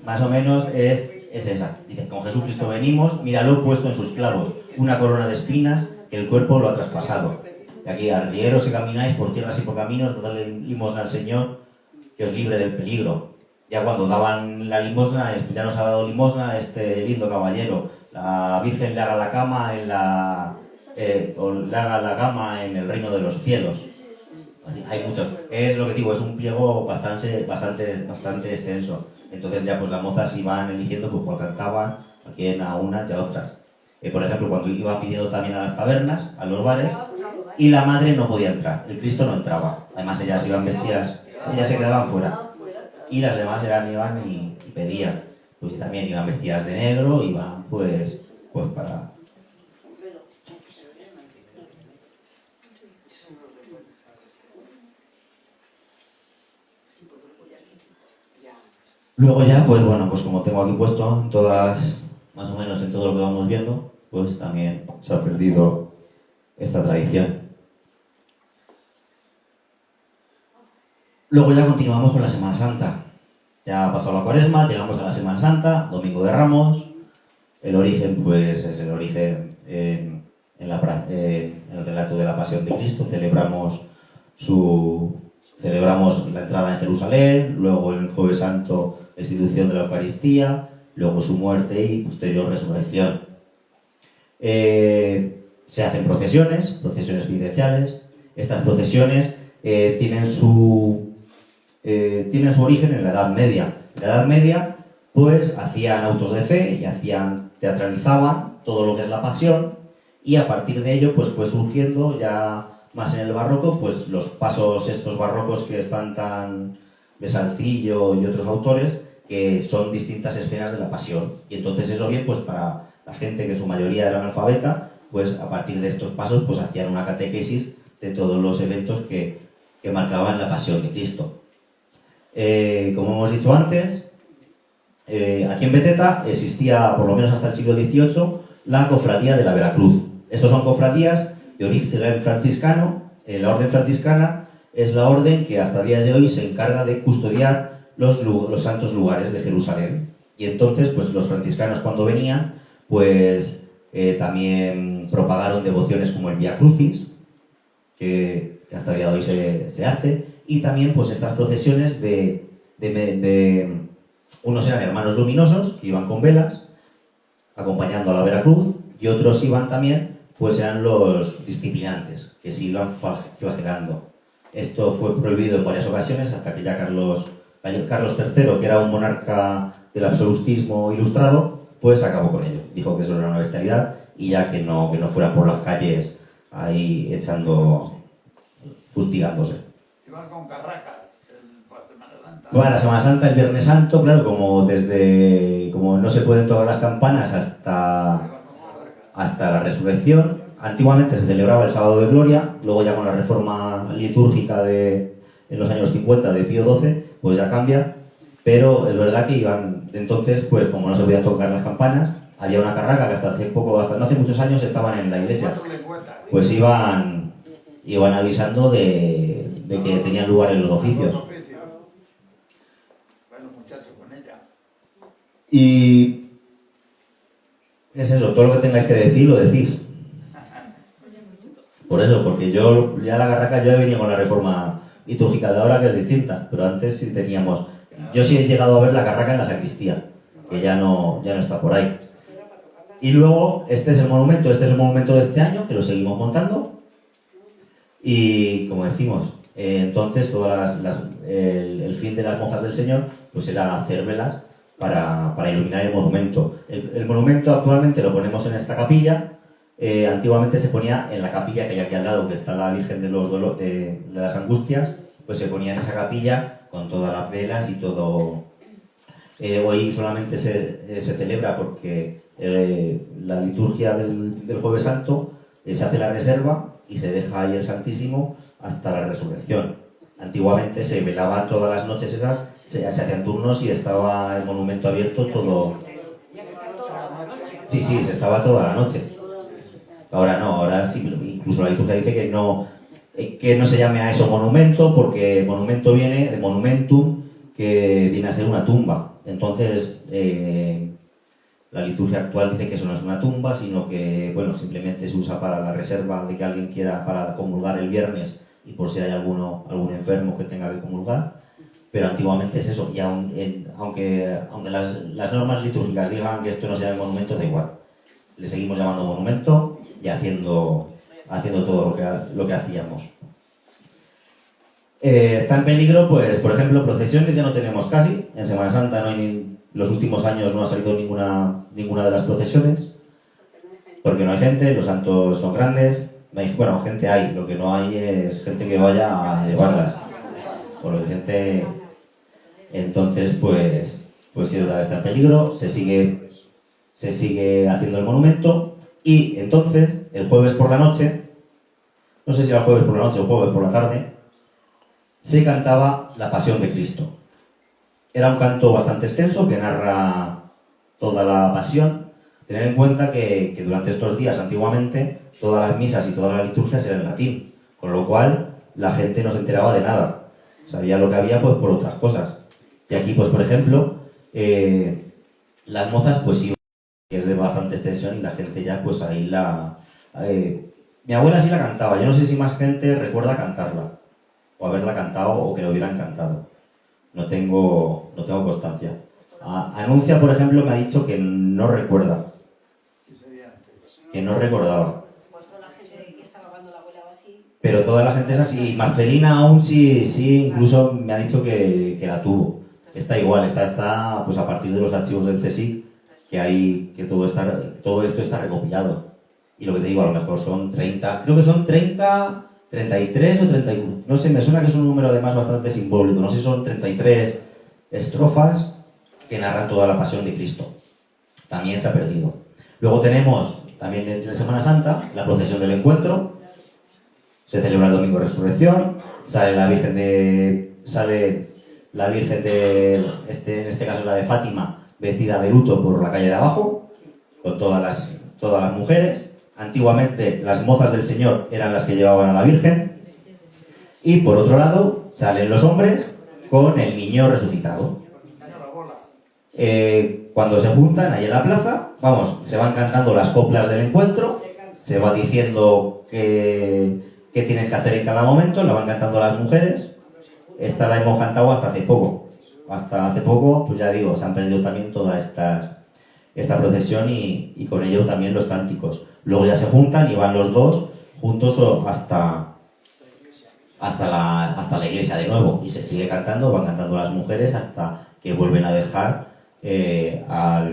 A: más o menos es esa. Dice, con Jesucristo venimos, míralo puesto en sus clavos, una corona de espinas que el cuerpo lo ha traspasado. Y aquí, arrieros que camináis por tierras y por caminos, dadle limosna al Señor, que os libre del peligro. Ya cuando daban la limosna, ya nos ha dado limosna este lindo caballero, la Virgen le haga la cama o le haga la cama en el reino de los cielos. Así, hay muchos. Es lo que digo, es un pliego bastante extenso. Entonces ya pues las mozas iban eligiendo pues cuál cantaban, a quién, a unas y a otras. Por ejemplo, cuando iban pidiendo también a las tabernas, a los bares, y la madre no podía entrar, el Cristo no entraba. Además ellas iban vestidas, ellas se quedaban fuera. Y las demás iban y pedían. Pues también iban vestidas de negro, iban pues para... Luego ya, pues bueno, pues como tengo aquí puesto en todas, más o menos en todo lo que vamos viendo, pues también se ha perdido esta tradición. Luego ya continuamos con la Semana Santa. Ya ha pasado la Cuaresma, llegamos a la Semana Santa, Domingo de Ramos. El origen, pues, es el origen en el relato de la Pasión de Cristo. Celebramos la entrada en Jerusalén, luego el Jueves Santo, la institución de la Eucaristía, luego su muerte y posterior resurrección. Se hacen procesiones penitenciales. Estas procesiones tienen su origen en la Edad Media. En la Edad Media, pues, hacían autos de fe y teatralizaban todo lo que es la pasión, y a partir de ello, pues, fue surgiendo ya más en el barroco, pues, los pasos estos barrocos que están tan de Salzillo y otros autores, que son distintas escenas de la pasión. Y entonces eso bien, pues, para la gente que en su mayoría era analfabeta, pues, a partir de estos pasos, pues, hacían una catequesis de todos los eventos que marcaban la pasión de Cristo. Como hemos dicho antes, aquí en Beteta existía, por lo menos hasta el siglo XVIII, la Cofradía de la Veracruz. Estos son cofradías de origen franciscano. La orden franciscana es la orden que hasta el día de hoy se encarga de custodiar los santos lugares de Jerusalén. Y entonces, pues los franciscanos cuando venían, pues también propagaron devociones como el Vía Crucis, que hasta el día de hoy se hace. Y también pues estas procesiones unos eran hermanos luminosos que iban con velas acompañando a la Veracruz, y otros iban también, pues eran los disciplinantes que se iban flagelando. Esto fue prohibido en varias ocasiones hasta que ya Carlos III, que era un monarca del absolutismo ilustrado, pues acabó con ello. Dijo que eso era una bestialidad y ya que no fueran por las calles ahí fustigándose.
C: Iban con carracas para Semana Santa.
A: Bueno, la Semana Santa, el Viernes Santo, claro, como no se pueden tocar las campanas hasta la resurrección. Antiguamente se celebraba el Sábado de Gloria, luego ya con la reforma litúrgica en los años 50 de Pío XII, pues ya cambia, pero es verdad que iban, entonces, pues como no se podían tocar las campanas, había una carraca que hasta no hace muchos años estaban en la iglesia, pues iban avisando de que tenían lugar en los oficios.
C: Bueno, muchachos, con ella.
A: Y es eso, todo lo que tengáis que decir, lo decís. Por eso, porque yo ya la carraca yo he venido con la reforma litúrgica de ahora, que es distinta, pero antes sí teníamos... Yo sí he llegado a ver la carraca en la sacristía, que ya no está por ahí. Y luego, este es el monumento de este año, que lo seguimos montando. Y como decimos, entonces el fin de las monjas del Señor pues era hacer velas para iluminar el monumento. El monumento actualmente lo ponemos en esta capilla. Antiguamente se ponía en la capilla que hay aquí al lado, que está la Virgen de las Angustias, pues se ponía en esa capilla con todas las velas y todo. Hoy solamente se celebra porque la liturgia del Jueves Santo se hace la reserva y se deja ahí el Santísimo hasta la resurrección. Antiguamente se velaban todas las noches esas, se hacían turnos y estaba el monumento abierto todo. Sí, se estaba toda la noche. Ahora no, ahora sí, incluso la liturgia dice que no se llame a eso monumento, porque monumento viene de monumentum, que viene a ser una tumba. Entonces, la liturgia actual dice que eso no es una tumba, sino que, bueno, simplemente se usa para la reserva de que alguien quiera para comulgar el viernes y por si hay algún enfermo que tenga que comulgar. pero antiguamente es eso, y aunque las normas litúrgicas digan que esto no se llama monumento, da igual. Le seguimos llamando monumento y haciendo todo lo que hacíamos. Está en peligro, pues, por ejemplo, procesiones ya no tenemos casi. En Semana Santa los últimos años no ha salido ninguna de las procesiones, porque no hay gente, los santos son grandes. Bueno, gente hay, lo que no hay es gente que vaya a llevarlas. Por lo que gente... Entonces, pues sí, está en peligro, se sigue haciendo el monumento, y entonces, el jueves por la noche, no sé si era el jueves por la noche o el jueves por la tarde, se cantaba la Pasión de Cristo. Era un canto bastante extenso que narra toda la pasión. Tener en cuenta que durante estos días, antiguamente, todas las misas y todas las liturgias eran en latín, con lo cual la gente no se enteraba de nada. Sabía lo que había, pues, por otras cosas. Y aquí, pues, por ejemplo, las mozas, pues sí, es de bastante extensión, y la gente ya, pues ahí mi abuela sí la cantaba. Yo no sé si más gente recuerda cantarla, o haberla cantado, o que lo hubieran cantado. No tengo constancia. Anuncia, por ejemplo, me ha dicho que no recuerda. Que no recordaba.
E: Pues toda la gente que estaba cuando la abuela va así.
A: Pero toda la gente es así. Marcelina aún sí, incluso me ha dicho que la tuvo. Está igual, está pues a partir de los archivos del CSIC, que todo esto está recopilado. Y lo que te digo, a lo mejor son 30, creo que son 30, 33 o 31. No sé, me suena que es un número además bastante simbólico. No sé si son 33 estrofas que narran toda la pasión de Cristo. También se ha perdido. Luego tenemos, también en Semana Santa, la procesión del encuentro. Se celebra el domingo de Resurrección. Sale la Virgen de... en este caso la de Fátima, vestida de luto por la calle de abajo, con todas las mujeres. Antiguamente las mozas del Señor eran las que llevaban a la Virgen. Y por otro lado, salen los hombres con el niño resucitado. Cuando se juntan ahí en la plaza, se van cantando las coplas del encuentro, se va diciendo qué tienen que hacer en cada momento, la van cantando las mujeres. Esta la hemos cantado hasta hace poco. Hasta hace poco, pues ya digo, se han perdido también toda esta procesión y con ello también los cánticos. Luego ya se juntan y van los dos juntos hasta la iglesia de nuevo, y se sigue cantando, van cantando las mujeres hasta que vuelven a dejar a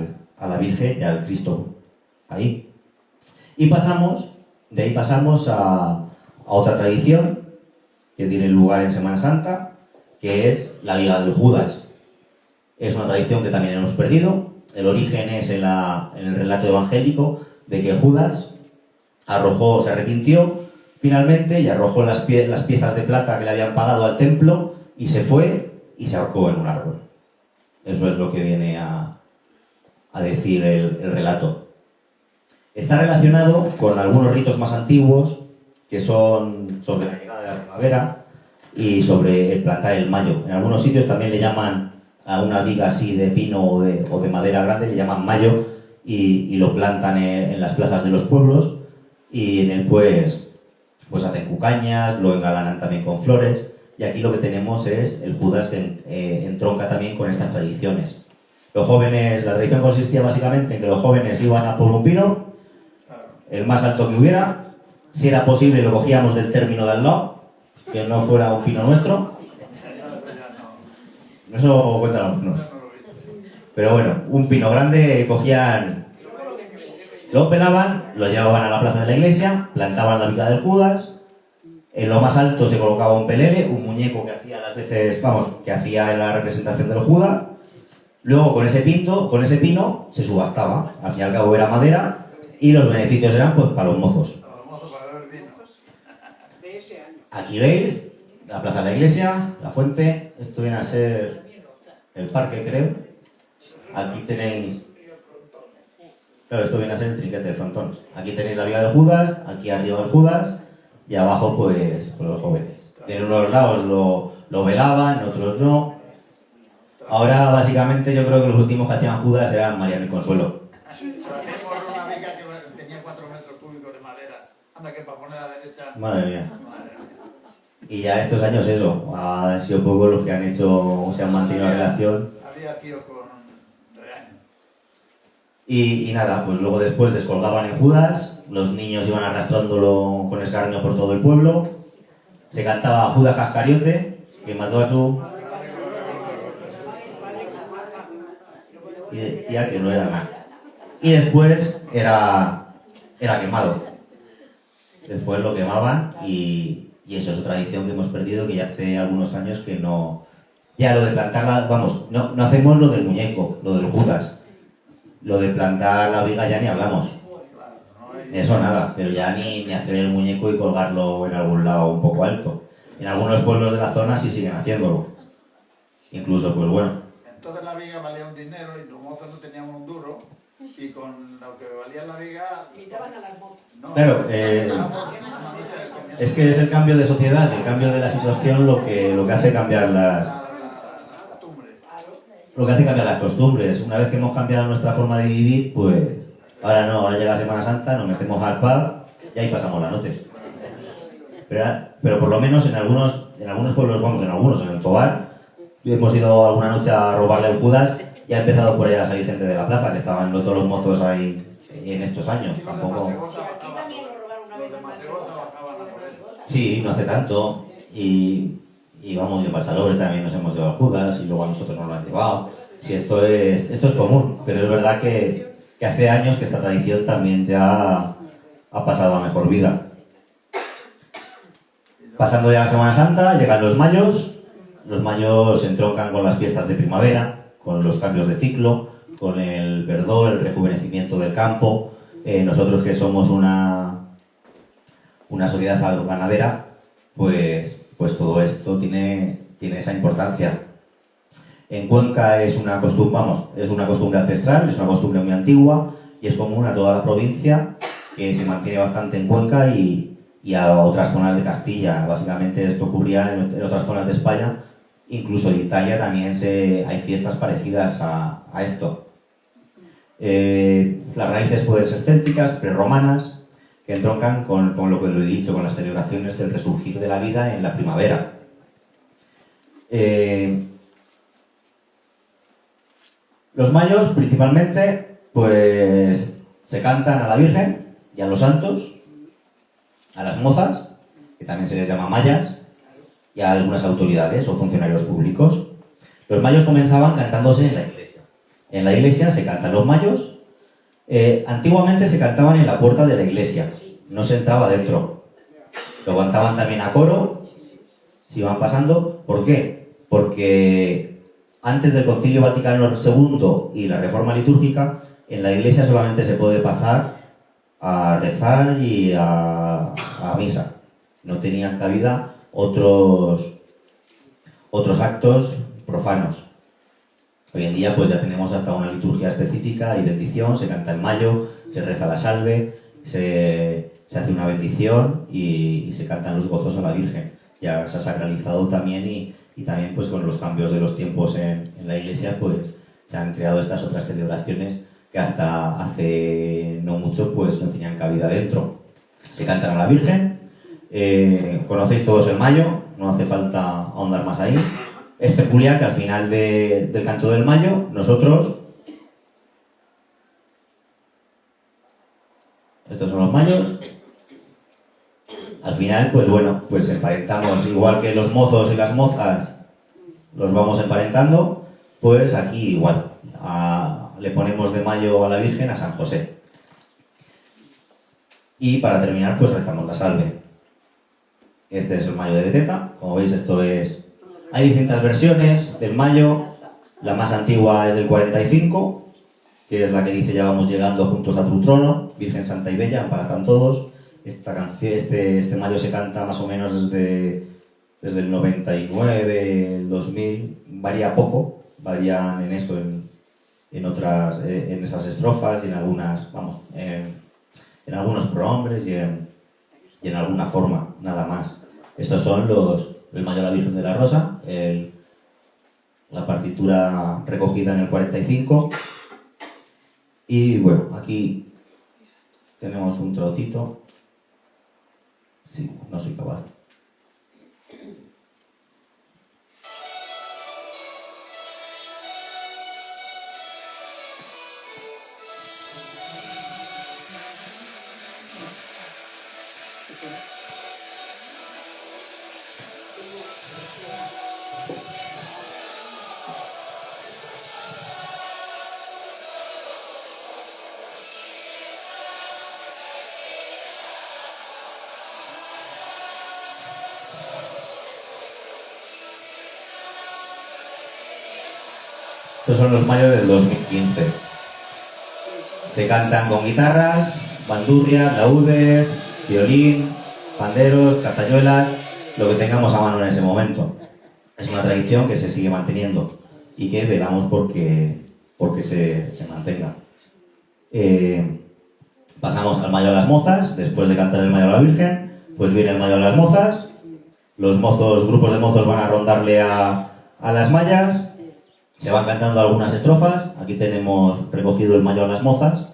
A: la Virgen y al Cristo ahí. Y de ahí pasamos a otra tradición que tiene lugar en Semana Santa, que es la Viga del Judas. Es una tradición que también hemos perdido. El origen es en el relato evangélico de que Judas se arrepintió finalmente y arrojó las piezas de plata que le habían pagado al templo, y se fue y se ahorcó en un árbol. Eso es lo que viene a decir el relato. Está relacionado con algunos ritos más antiguos, que son sobre la llegada de la primavera y sobre el plantar el mayo. En algunos sitios también le llaman a una viga así de pino o de madera grande, le llaman mayo, y lo plantan en las plazas de los pueblos, y en él pues hacen cucañas, lo engalanan también con flores. Y aquí lo que tenemos es el Judas que entronca también con estas tradiciones. La tradición consistía básicamente en que los jóvenes iban a por un pino, el más alto que hubiera. Si era posible, lo cogíamos del término de al lado, que no fuera un pino nuestro. Eso cuentan algunos. Pero bueno, un pino grande cogían, lo pelaban, lo llevaban a la plaza de la iglesia, plantaban la viga del Judas. En lo más alto se colocaba un pelele, un muñeco que hacía que hacía la representación del Judas. Luego con ese pino se subastaba. Al fin y al cabo era madera, y los beneficios eran pues para los mozos. Aquí veis la plaza de la iglesia, la fuente. Esto viene a ser el parque, creo. Aquí tenéis... Claro, esto viene a ser el trinquete del frontón. Aquí tenéis la viga del Judas, aquí arriba del Judas, y abajo pues los jóvenes. En unos lados lo velaban, en otros no. Ahora básicamente yo creo que los últimos que hacían Judas eran Mariano y Consuelo.
C: Por una viga que tenía 4 metros cúbicos de madera. Anda, que para poner a la derecha...
A: Madre mía. Y ya estos años eso, ha sido poco los que han hecho, se han mantenido la relación.
C: Había tío con regaño.
A: Y nada, pues luego después descolgaban en Judas, los niños iban arrastrándolo con escarnio por todo el pueblo, se cantaba Judas Cascariote, que mató a su... Y decía que no era nada. Y después era quemado. Después lo quemaban y eso es otra tradición que hemos perdido, que ya hace algunos años que no... Ya lo de plantar, vamos, no hacemos lo del muñeco, lo del Judas. Lo de plantar la viga ya ni hablamos. Eso nada, pero ya ni hacer el muñeco y colgarlo en algún lado un poco alto. En algunos pueblos de la zona sí siguen haciéndolo. Incluso, pues bueno.
C: Entonces la viga valía un dinero y los mozos no tenían un duro y con lo que valía la viga...
B: Invitaban a las mozas.
C: No,
A: Claro, es que es el cambio de sociedad, el cambio de la situación lo que hace cambiar las... Lo que hace cambiar las costumbres. Una vez que hemos cambiado nuestra forma de vivir, pues ahora no, ahora llega Semana Santa, nos metemos al pub y ahí pasamos la noche. Pero por lo menos en algunos pueblos, vamos, en el Tobar, hemos ido alguna noche a robarle el Judas y ha empezado por ahí a salir gente de la plaza, que estaban todos los mozos ahí en estos años. Tampoco...
B: Aquí también lo robaron una vez en Barcelona.
A: Sí, no hace tanto. Y vamos, y en Barcelona también nos hemos llevado Judas y luego a nosotros nos lo han llevado. Sí, esto es común, pero es verdad que hace años que esta tradición también ya ha pasado a mejor vida. Pasando ya a la Semana Santa, llegan los mayos. Los mayos se entroncan con las fiestas de primavera, con los cambios de ciclo, con el verdor, el rejuvenecimiento del campo. Nosotros que somos una sociedad agroganadera, pues todo esto tiene esa importancia. En Cuenca es una costumbre ancestral, es una costumbre muy antigua y es común a toda la provincia, que se mantiene bastante en Cuenca y a otras zonas de Castilla. Básicamente esto ocurría en otras zonas de España, incluso en Italia también hay fiestas parecidas a esto. Las raíces pueden ser célticas, prerromanas, que entroncan con lo que lo he dicho, con las celebraciones del resurgir de la vida en la primavera. Los mayos, principalmente, pues se cantan a la Virgen y a los santos, a las mozas, que también se les llama mayas, y a algunas autoridades o funcionarios públicos. Los mayos comenzaban cantándose en la iglesia. En la iglesia se cantan los mayos. Antiguamente se cantaban en la puerta de la iglesia, no se entraba dentro. Lo cantaban también a coro, si van pasando. ¿Por qué? Porque antes del Concilio Vaticano II y la Reforma Litúrgica, en la iglesia solamente se puede pasar a rezar y a misa. No tenían cabida otros actos profanos. Hoy en día pues ya tenemos hasta una liturgia específica y bendición, se canta en mayo, se reza la salve, se hace una bendición y se cantan los gozos a la Virgen. Ya se ha sacralizado también y también pues con los cambios de los tiempos en la iglesia pues se han creado estas otras celebraciones que hasta hace no mucho pues no tenían cabida dentro. Se cantan a la Virgen, conocéis todos el mayo, no hace falta ahondar más ahí. Es peculiar que al final del canto del mayo, nosotros, estos son los mayos, al final, pues bueno, pues emparentamos, igual que los mozos y las mozas los vamos emparentando, pues aquí igual, le ponemos de mayo a la Virgen a San José. Y para terminar, pues rezamos la salve. Este es el mayo de Beteta, como veis esto es... Hay distintas versiones del mayo, la más antigua es del 45, que es la que dice ya vamos llegando juntos a tu trono, Virgen Santa y Bella, embarazan todos. Esta canción, este mayo se canta más o menos desde el 99, el 2000, varía poco, varían en eso, en esas estrofas y en algunas, vamos, en algunos prohombres y en alguna forma, nada más. Estos son el mayo a la Virgen de la Rosa, la partitura recogida en el 45. Y bueno, aquí tenemos un trocito. Sí, no soy capaz. Estos son los mayos del 2015. Se cantan con guitarras, bandurrias, laúdes, violín, panderos, castañuelas, lo que tengamos a mano en ese momento. Es una tradición que se sigue manteniendo y que velamos porque se mantenga. Pasamos al mayo a las mozas. Después de cantar el mayo a la Virgen, pues viene el mayo a las mozas. Los mozos, grupos de mozos van a rondarle a las mayas. Se van cantando algunas estrofas. Aquí tenemos recogido el mayo a las mozas,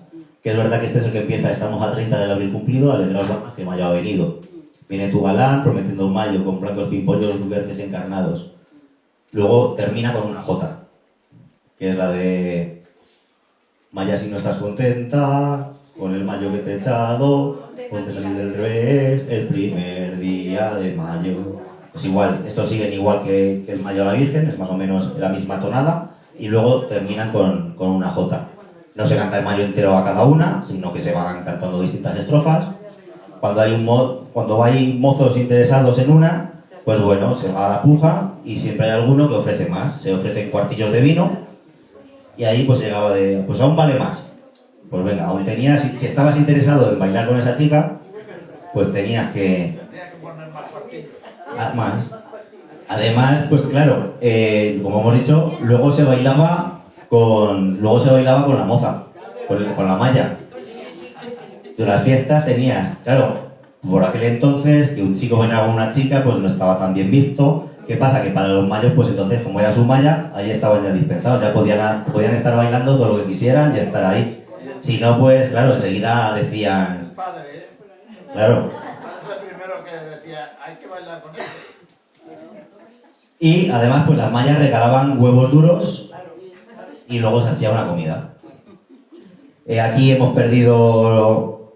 A: que es verdad que este es el que empieza: estamos a 30 del abril cumplido, alegraos damas que mayo ha venido. Viene tu galán prometiendo un mayo con blancos pimpollos verdes encarnados. Luego termina con una jota, que es la de: Maya, si no estás contenta con el mayo que te he echado, ponte salir del revés el primer día de mayo. Pues igual, estos siguen igual que el mayo a la Virgen, es más o menos la misma tonada, y luego terminan con una jota. No se canta el mayo entero a cada una, sino que se van cantando distintas estrofas. Cuando hay mozos interesados en una, pues bueno, se va a la puja y siempre hay alguno que ofrece más. Se ofrecen cuartillos de vino y ahí pues llegaba de: pues aún vale más. Pues venga, aún tenías, si estabas interesado en bailar con esa chica, pues tenías que...
C: Tendría que poner más cuartillos.
A: Más. Además, pues claro, como hemos dicho, luego se bailaba con la moza, con la maya. De las fiestas tenías, claro, por aquel entonces, que un chico bailaba con una chica, pues no estaba tan bien visto. ¿Qué pasa? Que para los mayos, pues entonces, como era su maya, ahí estaban ya dispensados, ya podían estar bailando todo lo que quisieran y estar ahí. Si no, pues claro, enseguida decían...
C: El padre,
A: Claro.
C: es el primero que decía: hay que bailar con este.
A: Y además, pues las mayas regalaban huevos duros y luego se hacía una comida. Aquí hemos perdido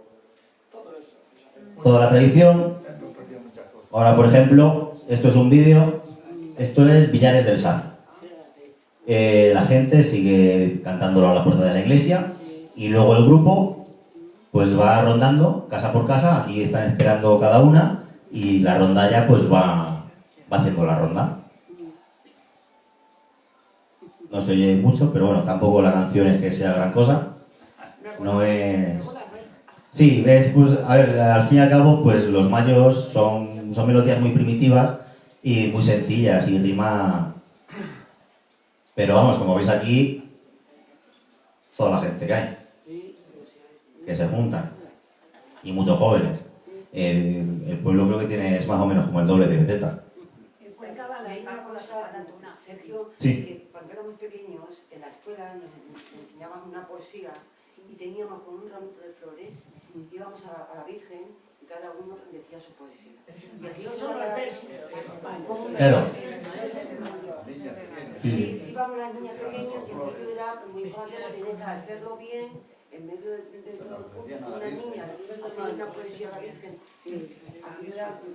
A: toda la tradición.
C: Hemos perdido muchas cosas.
A: Ahora, por ejemplo, esto es un vídeo. Esto es Villares del Saz. La gente sigue cantándolo a la puerta de la iglesia y luego el grupo pues va rondando casa por casa. Aquí están esperando cada una y la rondalla pues va haciendo la ronda. No se oye mucho, pero bueno, tampoco la canción es que sea gran cosa. No es... Sí, ves, pues, a ver, al fin y al cabo, pues los mayos son melodías muy primitivas y muy sencillas y rima... Pero vamos, como veis aquí, toda la gente que hay, que se juntan, y muchos jóvenes. El pueblo creo que es más o menos como el doble de Beteta.
E: En Cuenca hay una cosa, Sergio,
A: Sí.
E: que cuando éramos pequeños, en la escuela nos enseñaban una poesía y teníamos con un ramito de flores, íbamos a la Virgen y cada uno decía su poesía. Y aquí
B: Yo solo el verso.
A: Claro.
E: Sí, íbamos las niñas pequeñas y el niño era muy importante, tenía que hacerlo bien, en medio de todo el público, una niña haciendo una poesía a la Virgen.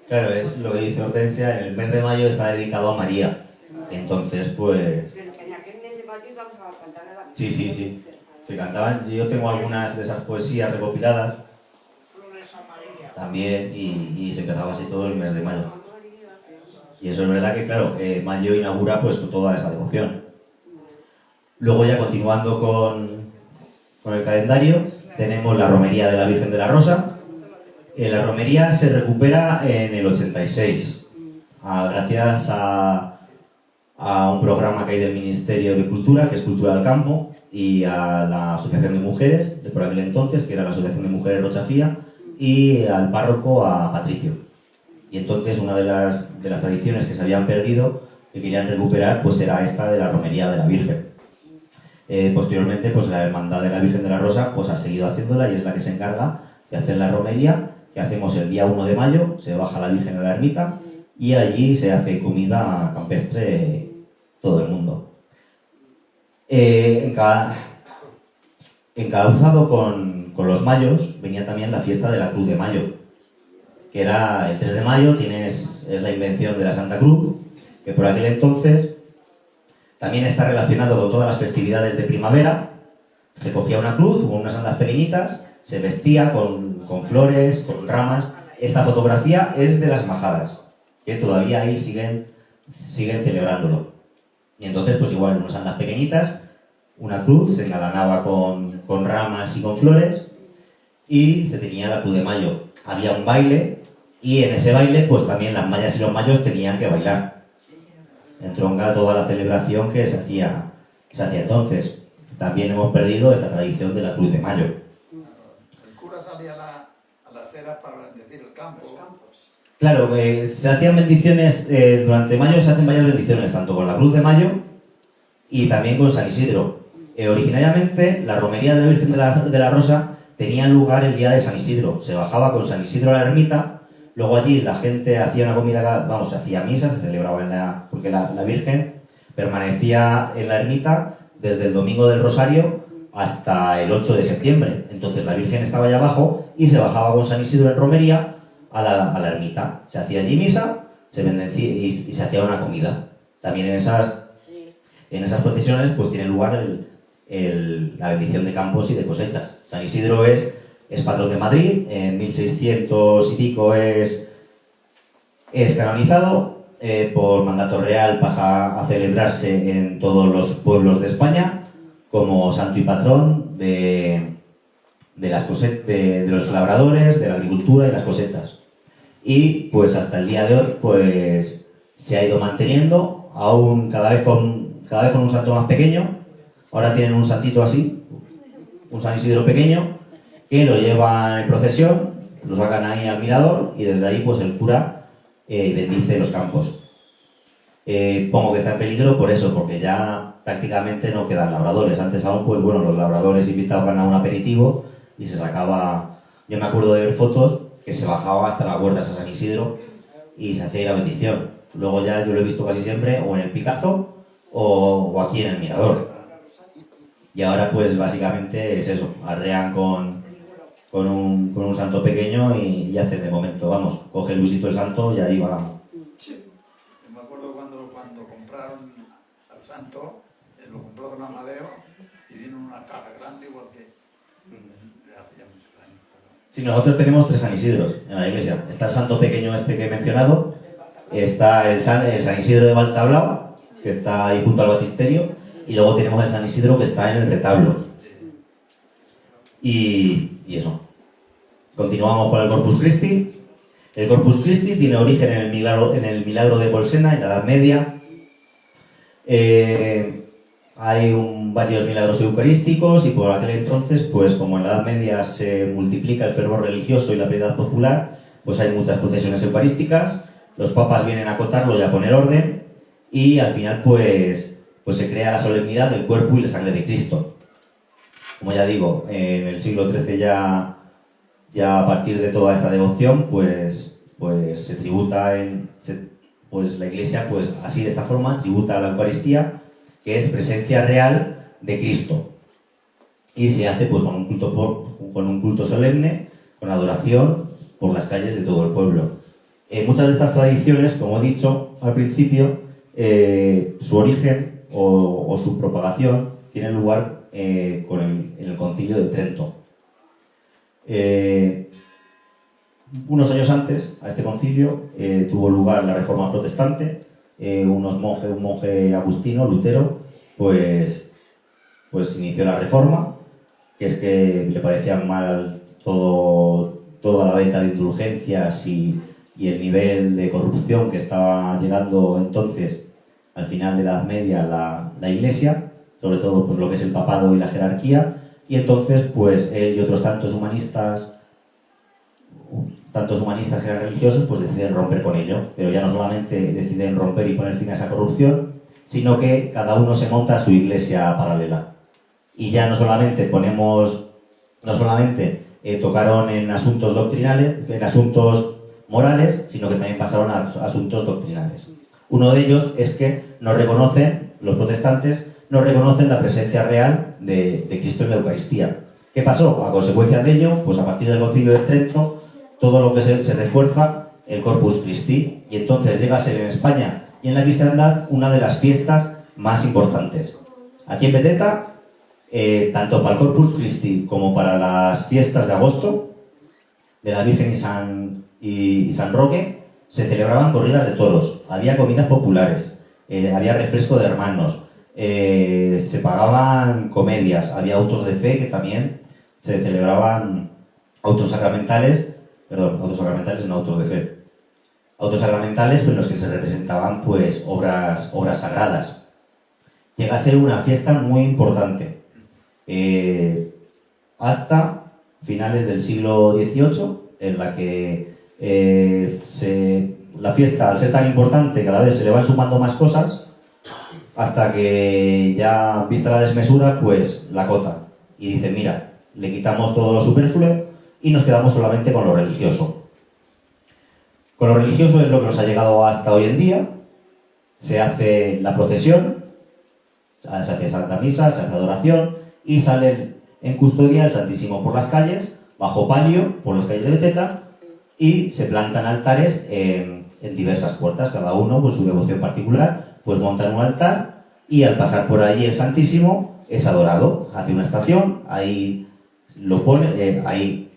A: Claro, es lo que dice Hortensia, en el mes de mayo está dedicado a María. Entonces, pues...
E: Pero en aquel mes de mayo íbamos a cantar a la Virgen.
A: Sí. Se cantaban, yo tengo algunas de esas poesías recopiladas también y se empezaba así todo el mes de mayo. Y eso es verdad que, claro, mayo inaugura pues toda esa devoción. Luego ya continuando con el calendario, tenemos la romería de la Virgen de la Rosa. La romería se recupera en el 86, gracias a un programa que hay del Ministerio de Cultura, que es Cultura del Campo, y a la Asociación de Mujeres, de por aquel entonces, que era la Asociación de Mujeres Rochafía, y al párroco, a Patricio. Y entonces una de las tradiciones que se habían perdido, que querían recuperar, pues era esta de la romería de la Virgen. Posteriormente, pues la Hermandad de la Virgen de la Rosa pues ha seguido haciéndola y es la que se encarga de hacer la romería, que hacemos el día 1 de mayo, se baja la Virgen a la ermita y allí se hace comida campestre todo el mundo. Encauzado con los mayos venía también la fiesta de la Cruz de Mayo, que era el 3 de mayo, es la invención de la Santa Cruz, que por aquel entonces también está relacionado con todas las festividades de primavera. Se cogía una cruz, con unas andas pequeñitas, se vestía con flores, con ramas. Esta fotografía es de las majadas, que todavía ahí siguen celebrándolo. Y entonces, pues igual, unas andas pequeñitas, una cruz, se engalanaba con ramas y con flores, y se tenía la Cruz de Mayo. Había un baile, y en ese baile, pues también las mayas y los mayos tenían que bailar. Entronca toda la celebración que se hacía entonces. También hemos perdido esta tradición de la Cruz de Mayo.
C: El cura salía a las aceras para bendecir el campo.
B: Los campos.
A: Claro, se hacían bendiciones, durante mayo se hacen varias bendiciones, tanto con la Cruz de Mayo y también con San Isidro. Originariamente, la romería de la Virgen de la Rosa tenía lugar el día de San Isidro. Se bajaba con San Isidro a la ermita, luego allí la gente hacía una comida, se hacía misa, se celebraba porque la Virgen permanecía en la ermita desde el domingo del Rosario hasta el 8 de septiembre. Entonces la Virgen estaba allá abajo y se bajaba con San Isidro en romería a la ermita. Se hacía allí misa, se bendecía y se hacía una comida. También en esas procesiones pues tiene lugar la bendición de campos y de cosechas. San Isidro es patrón de Madrid, en 1600 y pico es canonizado. Por mandato real pasa a celebrarse en todos los pueblos de España como santo y patrón de los labradores, de la agricultura y las cosechas. Y pues hasta el día de hoy pues se ha ido manteniendo, aún cada vez con un santo más pequeño. Ahora tienen un santito así, un San Isidro pequeño, que lo llevan en procesión, lo sacan ahí al mirador y desde ahí pues el cura bendice los campos. Pongo que está en peligro por eso, porque ya prácticamente no quedan labradores. Antes aún, pues bueno, los labradores invitaban a un aperitivo y se sacaba. Yo me acuerdo de ver fotos que se bajaba hasta las huertas a San Isidro y se hacía la bendición. Luego ya yo lo he visto casi siempre o en el Picazo o aquí en el mirador. Y ahora pues básicamente es eso, arrean con un santo pequeño y hacen de momento, vamos, coge Luisito el santo y ahí va.
C: Yo me acuerdo cuando compraron al santo, lo compró don Amadeo y vino en una caja grande igual que hacía muchos años.
A: Sí, nosotros tenemos 3 San Isidros en la iglesia. Está el santo pequeño este que he mencionado, está el San Isidro de Valtablava, que está ahí junto al baptisterio, y luego tenemos el San Isidro que está en el retablo. Y eso. Continuamos con el Corpus Christi. El Corpus Christi tiene origen en el milagro de Bolsena, en la Edad Media. Hay varios milagros eucarísticos y por aquel entonces, pues como en la Edad Media se multiplica el fervor religioso y la piedad popular, pues hay muchas procesiones eucarísticas. Los papas vienen a acotarlo y a poner orden y al final pues se crea la solemnidad del cuerpo y la sangre de Cristo. Como ya digo, en el siglo XIII ya a partir de toda esta devoción, pues se tributa pues la Iglesia, pues así de esta forma, tributa a la Eucaristía, que es presencia real de Cristo. Y se hace pues con un culto solemne, con adoración por las calles de todo el pueblo. Muchas de estas tradiciones, como he dicho al principio, su origen o su propagación tiene lugar en el Concilio de Trento. Unos años antes a este concilio tuvo lugar la Reforma Protestante. Un monje agustino, Lutero, pues inició la Reforma, que es que le parecía mal toda la venta de indulgencias y el nivel de corrupción que estaba llegando entonces al final de la Edad Media la Iglesia, sobre todo pues lo que es el papado y la jerarquía, y entonces pues él y otros tantos humanistas que eran religiosos, pues deciden romper con ello. Pero ya no solamente deciden romper y poner fin a esa corrupción, sino que cada uno se monta su iglesia paralela. Y ya no solamente tocaron en asuntos doctrinales, en asuntos morales, sino que también pasaron a asuntos doctrinales. Uno de ellos es que los protestantes no reconocen la presencia real de Cristo en la Eucaristía. ¿Qué pasó? A consecuencia de ello, pues a partir del Concilio de Trento, todo lo que se refuerza el Corpus Christi, y entonces llega a ser en España y en la cristiandad una de las fiestas más importantes. Aquí en Beteta, tanto para el Corpus Christi como para las fiestas de agosto de la Virgen y San Roque, se celebraban corridas de toros, había comidas populares, había refresco de hermanos, se pagaban comedias, había autos de fe que también se celebraban, autos sacramentales no autos de fe, autos sacramentales en los que se representaban pues obras sagradas. Llega a ser una fiesta muy importante, hasta finales del siglo XVIII, en la que la fiesta, al ser tan importante, cada vez se le van sumando más cosas, hasta que ya, vista la desmesura, pues la cota. Y dice, mira, le quitamos todo lo superfluo y nos quedamos solamente con lo religioso. Con lo religioso es lo que nos ha llegado hasta hoy en día. Se hace la procesión, se hace Santa Misa, se hace adoración y sale en custodia el Santísimo por las calles, bajo palio, por las calles de Beteta, y se plantan altares en diversas puertas, cada uno con su devoción particular, pues montan un altar y al pasar por ahí el Santísimo es adorado, hace una estación, ahí lo pone, ahí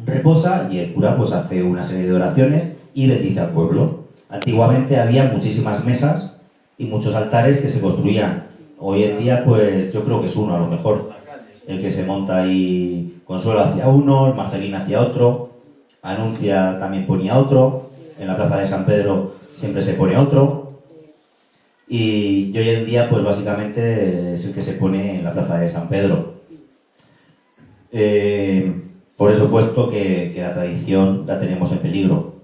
A: reposa y el cura pues hace una serie de oraciones y bendice al pueblo. Antiguamente había muchísimas mesas y muchos altares que se construían. Hoy en día pues yo creo que es uno a lo mejor, el que se monta ahí, Consuelo hacia uno, el Marcelín hacia otro, Anuncia también ponía otro, en la plaza de San Pedro siempre se pone otro, y hoy en día pues básicamente es el que se pone en la plaza de San Pedro. Por eso he puesto que la tradición la tenemos en peligro.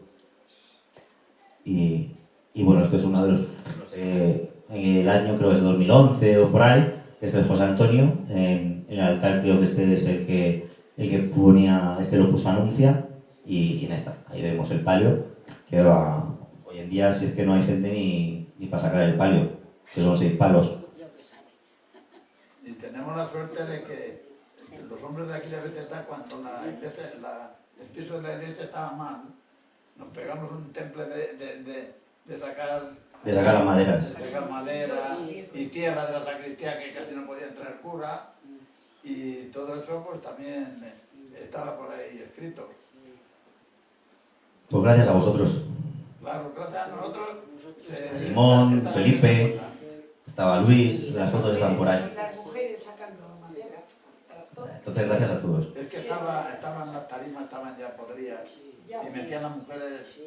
A: Y bueno, esto es uno de los, no sé, en el año creo que es 2011 o por ahí, este es José Antonio, en el altar creo que este es el que ponía, este lo puso Anuncia, y en esta, ahí vemos el palio, que va, hoy en día si es que no hay gente ni para sacar el palio, que son 6 palos.
C: Y tenemos la suerte de que los hombres de aquí de Beteta, cuando el piso de la iglesia estaba mal, nos pegamos un temple de sacar
A: las maderas.
C: De sacar madera y tierra de la sacristía que casi no podía entrar cura, y todo eso pues también estaba por ahí escrito.
A: Pues gracias a vosotros.
C: Claro, gracias a nosotros.
A: Simón, Felipe, estaba Luis, las fotos están por ahí.
B: Las mujeres sacando madera, tractor.
A: Entonces gracias a todos.
C: Es que estaban las tarimas, estaban ya podridas, y metían las mujeres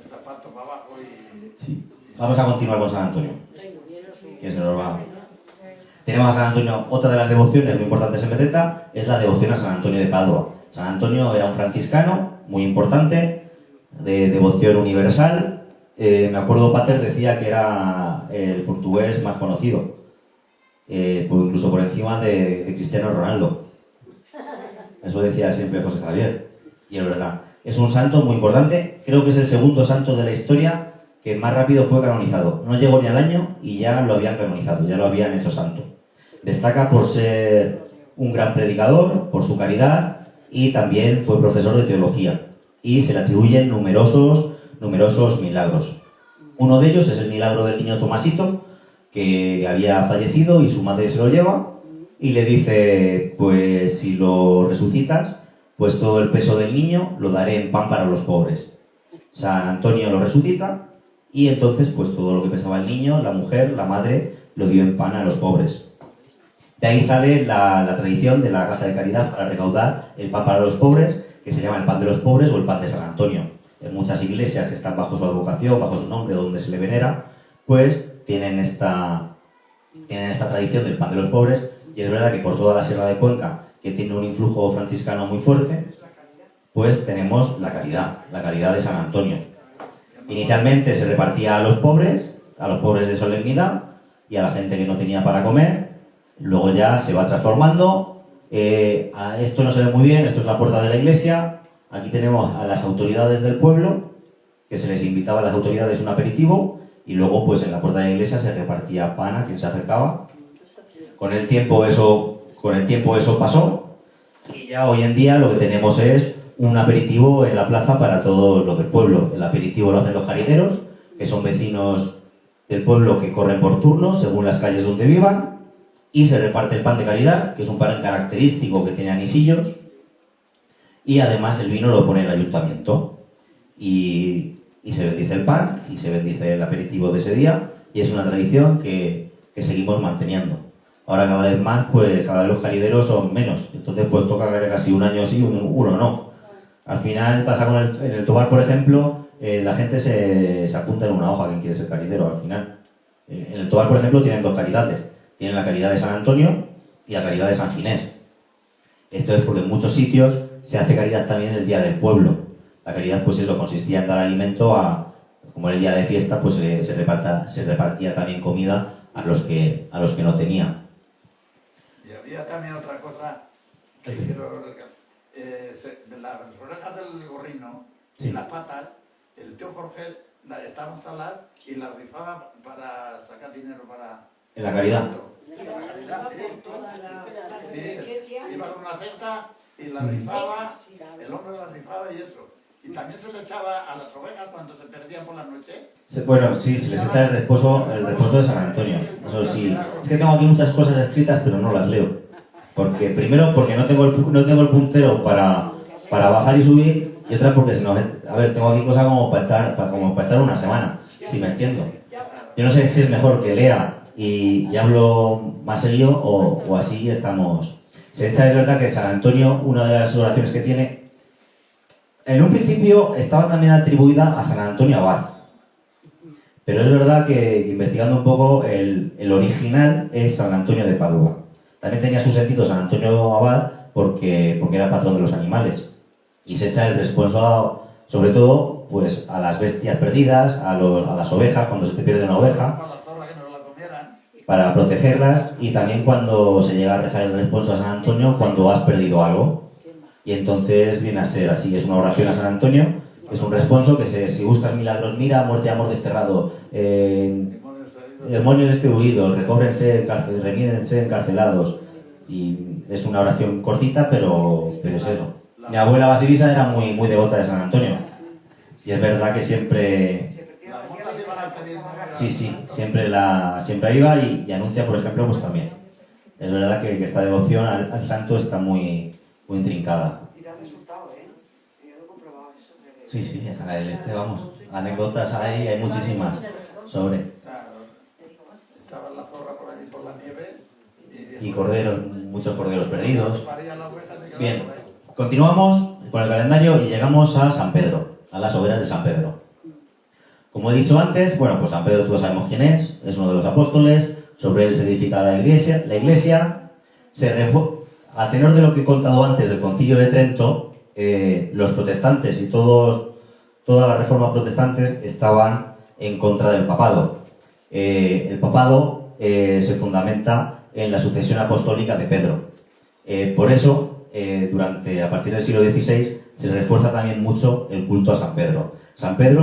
C: el zapato para abajo y...
A: Sí. Vamos a continuar con San Antonio, que se nos va. Tenemos a San Antonio, otra de las devociones muy importantes en Beteta es la devoción a San Antonio de Padua. San Antonio era un franciscano muy importante, de devoción universal. Me acuerdo, Pater decía que era el portugués más conocido, incluso por encima de Cristiano Ronaldo. Eso decía siempre José Javier, y es verdad. Es un santo muy importante, creo que es el segundo santo de la historia que más rápido fue canonizado. No llegó ni al año y ya lo habían canonizado, ya lo habían hecho santo. Destaca por ser un gran predicador, por su caridad, y también fue profesor de teología. Y se le atribuyen numerosos milagros. Uno de ellos es el milagro del niño Tomasito, que había fallecido y su madre se lo lleva y le dice, pues si lo resucitas, pues todo el peso del niño lo daré en pan para los pobres. San Antonio lo resucita y entonces pues todo lo que pesaba el niño, la mujer, la madre, lo dio en pan a los pobres. De ahí sale la tradición de la caja de caridad para recaudar el pan para los pobres, que se llama el pan de los pobres o el pan de San Antonio. En muchas iglesias que están bajo su advocación, bajo su nombre, donde se le venera, pues tienen esta tradición del pan de los pobres, y es verdad que por toda la Sierra de Cuenca, que tiene un influjo franciscano muy fuerte, pues tenemos la caridad de San Antonio. Inicialmente se repartía a los pobres de solemnidad y a la gente que no tenía para comer. Luego ya se va transformando. Esto no se ve muy bien, esto es la puerta de la iglesia. Aquí tenemos a las autoridades del pueblo, que se les invitaba a las autoridades un aperitivo, y luego pues en la puerta de la iglesia se repartía pan a quien se acercaba. Con el tiempo eso pasó, y ya hoy en día lo que tenemos es un aperitivo en la plaza para todos los del pueblo. El aperitivo lo hacen los carideros, que son vecinos del pueblo que corren por turnos según las calles donde vivan, y se reparte el pan de caridad, que es un pan característico que tiene anisillos, y además el vino lo pone el ayuntamiento. Y se bendice el pan y se bendice el aperitivo de ese día, y es una tradición que seguimos manteniendo. Ahora cada vez más, pues cada vez los carideros son menos, entonces pues toca casi un año sí, uno no. Al final pasa en el Tobar, por ejemplo, la gente se apunta en una hoja quien quiere ser caridero al final. En el Tobar, por ejemplo, tienen dos caridades. Tienen la caridad de San Antonio y la caridad de San Ginés. Esto es porque en muchos sitios se hace caridad también el día del pueblo. La caridad, pues eso, consistía en dar alimento como era el día de fiesta, pues se repartía también comida a los que no tenían.
C: Y había también otra cosa que quiero recalcar. De las orejas del gorrino y las patas, el tío Jorge estaban saladas y las rifaba para sacar dinero para...
A: En la caridad.
C: En la caridad, iba con una cesta y la rifaba, el hombre la rifaba y eso. Y también se le echaba a las ovejas cuando se perdían por la noche.
A: Bueno, sí, se les echa el reposo de San Antonio. Eso sí. Es que tengo aquí muchas cosas escritas, pero no las leo. Primero, porque no tengo el puntero para bajar y subir, y otra porque tengo aquí cosas como para estar una semana, si me extiendo. Yo no sé si es mejor que lea y hablo más seguido o así estamos. Se echa, es verdad que San Antonio, una de las oraciones que tiene, en un principio estaba también atribuida a San Antonio Abad. Pero es verdad que investigando un poco, el original es San Antonio de Padua. También tenía su sentido San Antonio Abad porque era patrón de los animales. Y se echa el responso, sobre todo, pues a las bestias perdidas, a las ovejas, cuando se te pierde una oveja, para protegerlas, y también cuando se llega a rezar el responso a San Antonio cuando has perdido algo. Y entonces viene a ser así, es una oración a San Antonio, es un responso que si buscas milagros, mira, muerte y amor desterrado, demonios distribuidos, remídense encarcelados. Y es una oración cortita, pero es eso. Mi abuela Basilisa era muy devota de San Antonio. Y es verdad que siempre... Sí, siempre iba y anuncia, por ejemplo, pues también. Es verdad que esta devoción al santo está muy intrincada.
E: Y da resultado, yo lo he comprobado eso.
A: Sí, vamos, anécdotas hay muchísimas sobre.
C: Estaba la zorra por allí por la nieve.
A: Y corderos, muchos corderos perdidos. Bien, continuamos con el calendario y llegamos a San Pedro, a las hogueras de San Pedro. Como he dicho antes, bueno, pues San Pedro todos sabemos quién es uno de los apóstoles, sobre él se edifica la iglesia, a tenor de lo que he contado antes del Concilio de Trento, los protestantes y todas las reformas protestantes estaban en contra del papado. El papado se fundamenta en la sucesión apostólica de Pedro. Por eso, a partir del siglo XVI, se refuerza también mucho el culto a San Pedro. San Pedro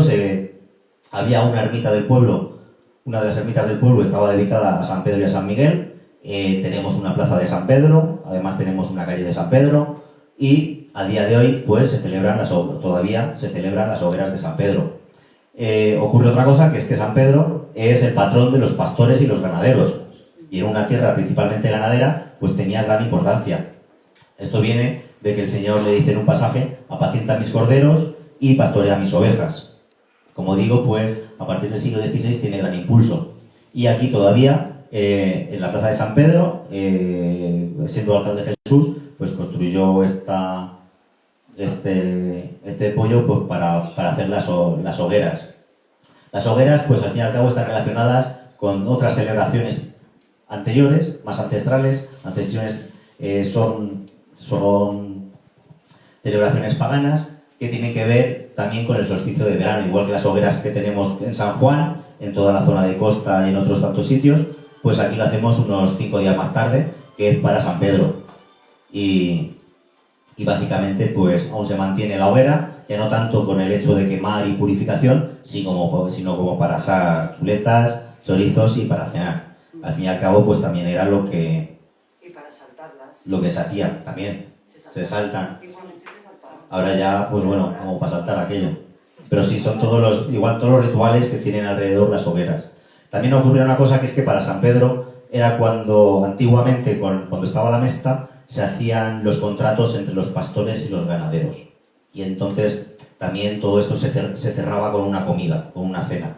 A: había una ermita del pueblo, una de las ermitas del pueblo estaba dedicada a San Pedro y a San Miguel. Tenemos una plaza de San Pedro, además tenemos una calle de San Pedro, y a día de hoy pues todavía se celebran las hogueras de San Pedro. Ocurre otra cosa, que es que San Pedro es el patrón de los pastores y los ganaderos, y en una tierra principalmente ganadera pues tenía gran importancia. Esto viene de que el Señor le dice en un pasaje: apacienta mis corderos y pastorea mis ovejas. Como digo, pues a partir del siglo XVI tiene gran impulso. Y aquí todavía, en la plaza de San Pedro, siendo alcalde Jesús, pues construyó este pollo pues, para hacer las hogueras. Las hogueras, pues al fin y al cabo, están relacionadas con otras celebraciones anteriores, más ancestrales. Son celebraciones paganas que tienen que ver también con el solsticio de verano, igual que las hogueras que tenemos en San Juan, en toda la zona de costa y en otros tantos sitios, pues aquí lo hacemos unos 5 días más tarde, que es para San Pedro. Y básicamente pues aún se mantiene la hoguera, ya no tanto con el hecho de quemar y purificación, sino como para asar chuletas, chorizos y para cenar. Al fin y al cabo pues también era lo que...
E: Y para saltarlas.
A: Lo que se hacía también. Se saltan. Ahora ya, pues bueno, como para saltar aquello. Pero sí, son todos los rituales que tienen alrededor las hogueras. También ocurrió una cosa, que es que para San Pedro era cuando antiguamente, cuando estaba la mesta, se hacían los contratos entre los pastores y los ganaderos. Y entonces también todo esto se cerraba con una comida, con una cena.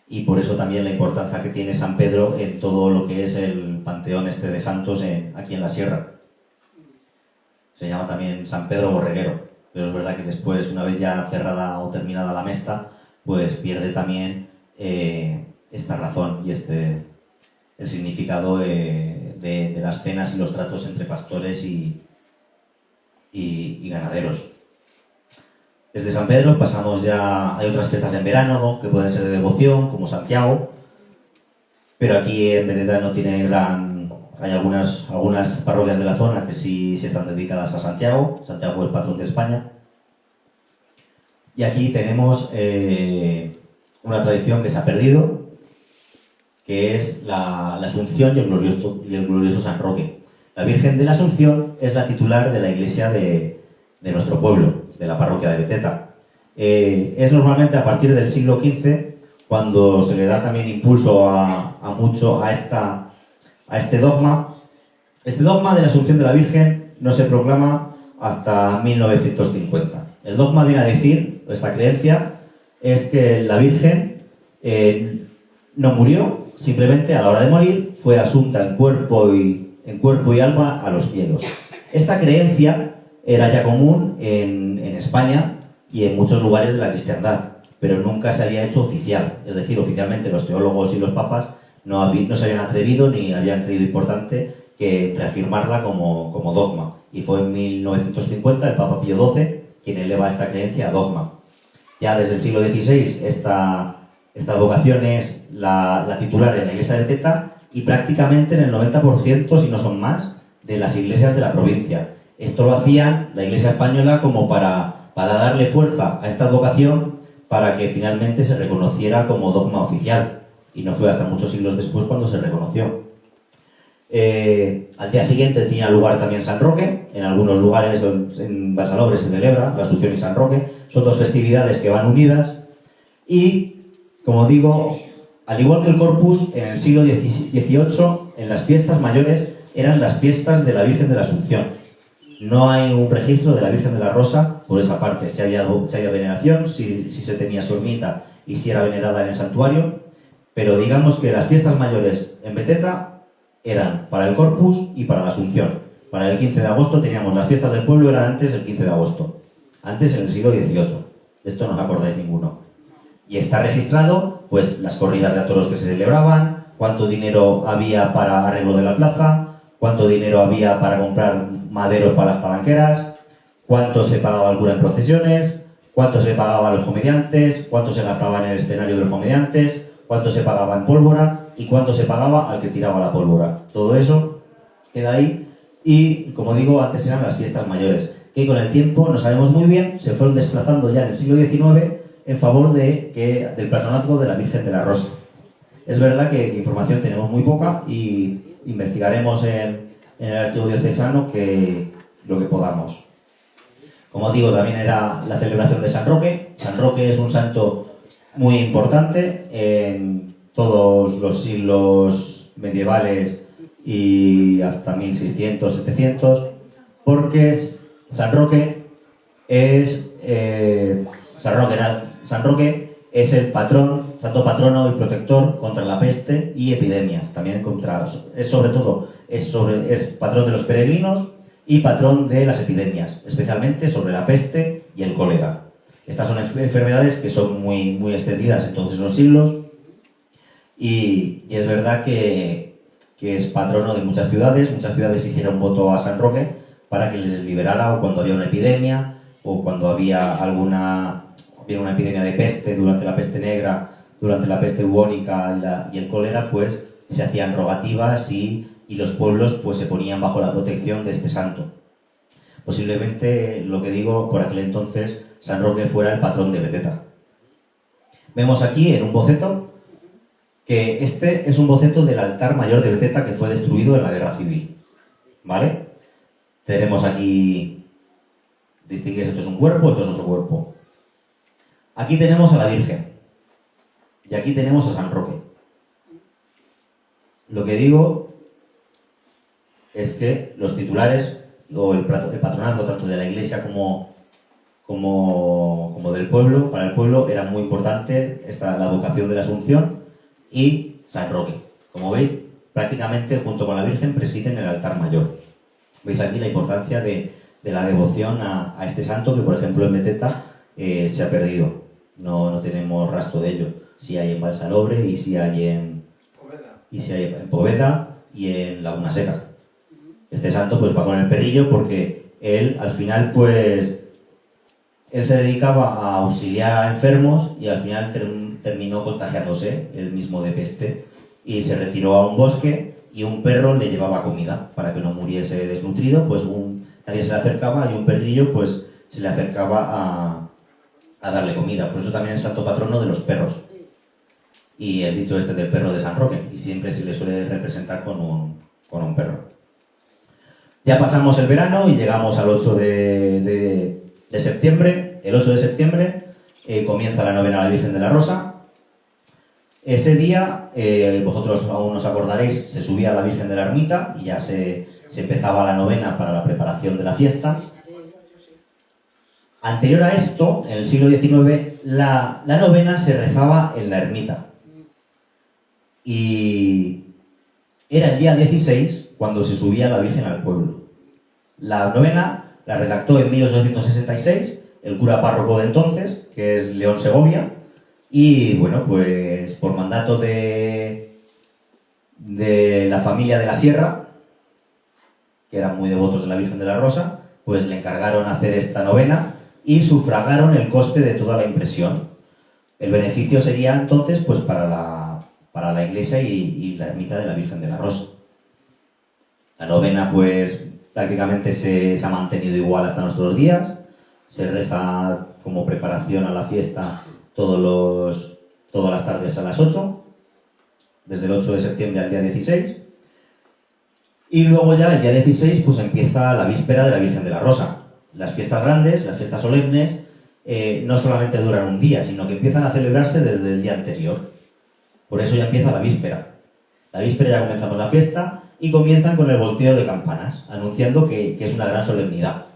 A: Y por eso también la importancia que tiene San Pedro en todo lo que es el panteón este de santos aquí en la sierra. Se llama también San Pedro Borreguero, pero es verdad que después, una vez ya cerrada o terminada la mesta, pues pierde también esta razón y el significado de las cenas y los tratos entre pastores y ganaderos. Desde San Pedro pasamos ya, hay otras fiestas en verano, ¿no?, que pueden ser de devoción, como Santiago, pero aquí en Beteta no tiene hay algunas parroquias de la zona que sí están dedicadas a Santiago. Santiago es patrón de España. Y aquí tenemos una tradición que se ha perdido, que es la Asunción y el glorioso San Roque. La Virgen de la Asunción es la titular de la iglesia de nuestro pueblo, de la parroquia de Beteta. Es normalmente a partir del siglo XV cuando se le da también impulso a este dogma. Este dogma de la Asunción de la Virgen no se proclama hasta 1950. El dogma viene a decir, esta creencia, es que la Virgen no murió, simplemente a la hora de morir fue asunta en cuerpo y alma a los cielos. Esta creencia era ya común en España y en muchos lugares de la cristiandad, pero nunca se había hecho oficial. Es decir, oficialmente los teólogos y los papas no se habían atrevido ni habían creído importante que reafirmarla como dogma. Y fue en 1950 el Papa Pío XII quien eleva esta creencia a dogma. Ya desde el siglo XVI esta advocación es la titular en la iglesia de Beteta y prácticamente en el 90%, si no son más, de las iglesias de la provincia. Esto lo hacían la Iglesia española como para darle fuerza a esta advocación para que finalmente se reconociera como dogma oficial. Y no fue hasta muchos siglos después cuando se reconoció. Al día siguiente tenía lugar también San Roque. En algunos lugares, en Balsalobre se celebra la Asunción y San Roque. Son dos festividades que van unidas. Y, como digo, al igual que el Corpus, en el siglo XVIII, en las fiestas mayores eran las fiestas de la Virgen de la Asunción. No hay un registro de la Virgen de la Rosa por esa parte. Si había veneración, si se tenía su ermita y si era venerada en el santuario. Pero digamos que las fiestas mayores en Beteta eran para el Corpus y para la Asunción. Para el 15 de agosto teníamos las fiestas del pueblo, eran antes del 15 de agosto. Antes en el siglo XVIII. Esto no os acordáis ninguno. Y está registrado, pues, las corridas de toros que se celebraban, cuánto dinero había para arreglo de la plaza, cuánto dinero había para comprar maderos para las palanqueras, cuánto se pagaba al cura en procesiones, cuánto se pagaba a los comediantes, cuánto se gastaba en el escenario de los comediantes, cuánto se pagaba en pólvora y cuánto se pagaba al que tiraba la pólvora. Todo eso queda ahí y, como digo, antes eran las fiestas mayores, que con el tiempo, no sabemos muy bien, se fueron desplazando ya en el siglo XIX en favor del patronazgo de la Virgen de la Rosa. Es verdad que información tenemos muy poca y investigaremos en el archivo diocesano lo que podamos. Como digo, también era la celebración de San Roque. San Roque es un santo muy importante en todos los siglos medievales y hasta 1600, 700, porque San Roque es el santo patrono y protector contra la peste y epidemias. También es patrón de los peregrinos y patrón de las epidemias, especialmente sobre la peste y el cólera. Estas son enfermedades que son muy, muy extendidas en todos los siglos y es verdad que es patrono de muchas ciudades. Muchas ciudades hicieron voto a San Roque para que les liberara o cuando había una epidemia o cuando había una epidemia de peste, durante la peste negra, durante la peste bubónica y el cólera, pues se hacían rogativas y los pueblos pues se ponían bajo la protección de este santo. Posiblemente, lo que digo, por aquel entonces San Roque fuera el patrón de Beteta. Vemos aquí en un boceto que este es un boceto del altar mayor de Beteta que fue destruido en la Guerra Civil. ¿Vale? Tenemos aquí distingues esto es un cuerpo, esto es otro cuerpo. Aquí tenemos a la Virgen y aquí tenemos a San Roque. Lo que digo es que los titulares o el patronato tanto de la Iglesia como del pueblo, para el pueblo era muy importante la vocación de la Asunción y San Roque. Como veis, prácticamente junto con la Virgen presiden el altar mayor. Veis aquí la importancia de la devoción a este santo que, por ejemplo, en Beteta se ha perdido. No tenemos rastro de ello. Sí hay en Balsalobre y sí hay en Poveda y en Laguna Seca. Este santo pues va con el perrillo porque él al final pues él se dedicaba a auxiliar a enfermos y al final terminó contagiándose él mismo de peste y se retiró a un bosque y un perro le llevaba comida para que no muriese desnutrido, pues nadie se le acercaba y un perrillo pues se le acercaba a darle comida. Por eso también es santo patrono de los perros. Y el dicho este del perro de San Roque, y siempre se le suele representar con un perro. Ya pasamos el verano y llegamos al 8 de septiembre. El 8 de septiembre comienza la novena a la Virgen de la Rosa. Ese día, vosotros aún os acordaréis, se subía a la Virgen de la Ermita y ya se empezaba la novena para la preparación de la fiesta. Anterior a esto, en el siglo XIX, la novena se rezaba en la ermita. Y era el día 16 cuando se subía la Virgen al pueblo. La novena la redactó en 1866 el cura párroco de entonces, que es León Segovia, y bueno, pues por mandato de la familia de la Sierra, que eran muy devotos de la Virgen de la Rosa, pues le encargaron hacer esta novena y sufragaron el coste de toda la impresión. El beneficio sería entonces pues para la iglesia y la ermita de la Virgen de la Rosa. La novena pues prácticamente se ha mantenido igual hasta nuestros días. Se reza como preparación a la fiesta todas las tardes a las 8, desde el 8 de septiembre al día 16. Y luego ya el día 16 pues empieza la víspera de la Virgen de la Rosa. Las fiestas grandes, las fiestas solemnes, no solamente duran un día, sino que empiezan a celebrarse desde el día anterior. Por eso ya empieza la víspera. La víspera ya comenzamos la fiesta y comienzan con el volteo de campanas, anunciando que es una gran solemnidad.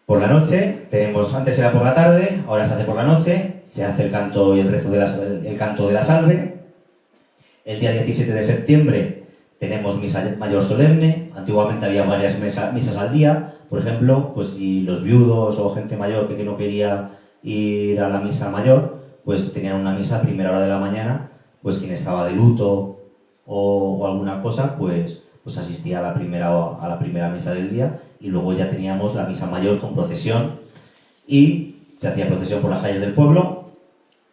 A: Por la noche, antes era por la tarde, ahora se hace por la noche, se hace el canto y el rezo el canto de la salve. El día 17 de septiembre tenemos misa mayor solemne. Antiguamente había varias misas al día. Por ejemplo, pues si los viudos o gente mayor que no quería ir a la misa mayor, pues tenían una misa a primera hora de la mañana, pues quien estaba de luto o alguna cosa, pues asistía a la primera misa del día, y luego ya teníamos la misa mayor con procesión, y se hacía procesión por las calles del pueblo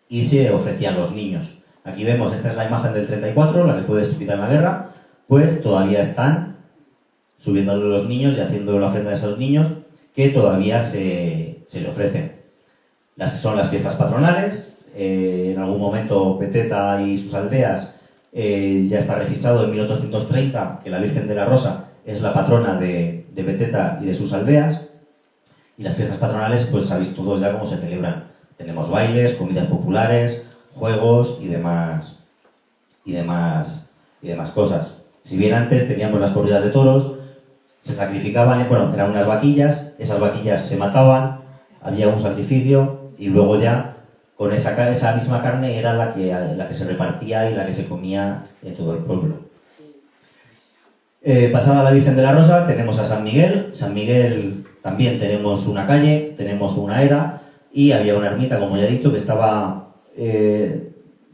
A: y se ofrecían los niños. Aquí vemos, esta es la imagen del 34, la que fue destruida en la guerra, pues todavía están subiéndole los niños y haciendo la ofrenda de esos niños que todavía se le ofrecen. Son las fiestas patronales. En algún momento Beteta y sus aldeas ya está registrado en 1830 que la Virgen de la Rosa es la patrona de Beteta y de sus aldeas, y las fiestas patronales pues sabéis todos ya cómo se celebran. Tenemos bailes, comidas populares, juegos y demás cosas. Si bien antes teníamos las corridas de toros, se sacrificaban, eran unas vaquillas, esas vaquillas se mataban, había un sacrificio y luego ya con esa misma carne era la que se repartía y la que se comía en todo el pueblo. Pasada la Virgen de la Rosa tenemos a San Miguel. San Miguel también tenemos una calle, tenemos una era, y había una ermita, como ya he dicho, que estaba...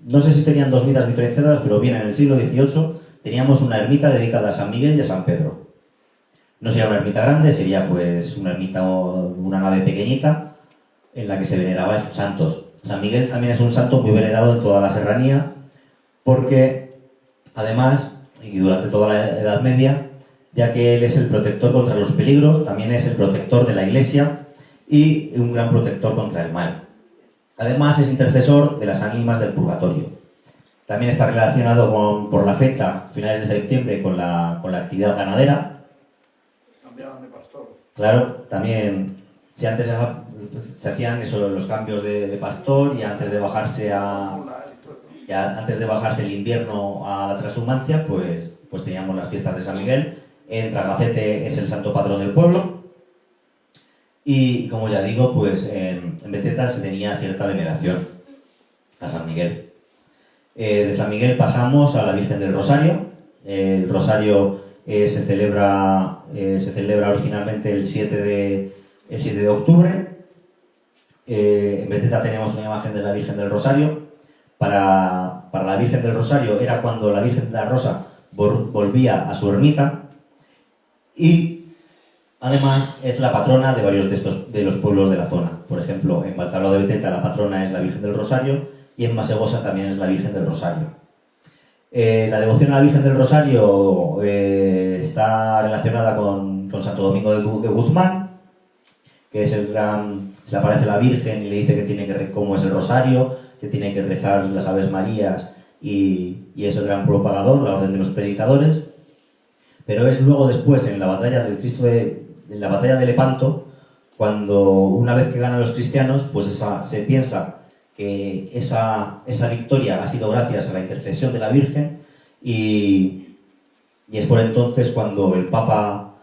A: no sé si tenían dos vidas diferenciadas, pero bien en el siglo XVIII teníamos una ermita dedicada a San Miguel y a San Pedro. No sería una ermita grande, sería pues una ermita o una nave pequeñita en la que se veneraba a estos santos. San Miguel también es un santo muy venerado en toda la serranía, porque además, y durante toda la Edad Media, ya que él es el protector contra los peligros, también es el protector de la Iglesia y un gran protector contra el mal. Además es intercesor de las ánimas del purgatorio. También está relacionado por la fecha, finales de septiembre, con la actividad ganadera.
C: Cambiaban de pastor. pastor.
A: Claro, también, si antes se hacían eso, los cambios de pastor y antes de bajarse antes de bajarse el invierno a la transhumancia, pues teníamos las fiestas de San Miguel. En Tragacete es el santo patrón del pueblo. Y como ya digo, pues en Beteta se tenía cierta veneración a San Miguel. De San Miguel pasamos a la Virgen del Rosario. El Rosario se celebra originalmente el 7 de octubre. En Beteta tenemos una imagen de la Virgen del Rosario. Para la Virgen del Rosario era cuando la Virgen de la Rosa volvía a su ermita. Y además es la patrona de varios de los pueblos de la zona. Por ejemplo, en Baltaró de Beteta la patrona es la Virgen del Rosario y en Masegosa también es la Virgen del Rosario. La devoción a la Virgen del Rosario está relacionada con Santo Domingo de Guzmán, que es se le aparece la Virgen y le dice que tiene que cómo es el Rosario, que tiene que rezar las Aves Marías y es el gran propagador, la Orden de los Predicadores. Pero es luego después, en la batalla en la batalla de Lepanto, cuando una vez que ganan los cristianos, pues se piensa que esa victoria ha sido gracias a la intercesión de la Virgen y es por entonces cuando el Papa,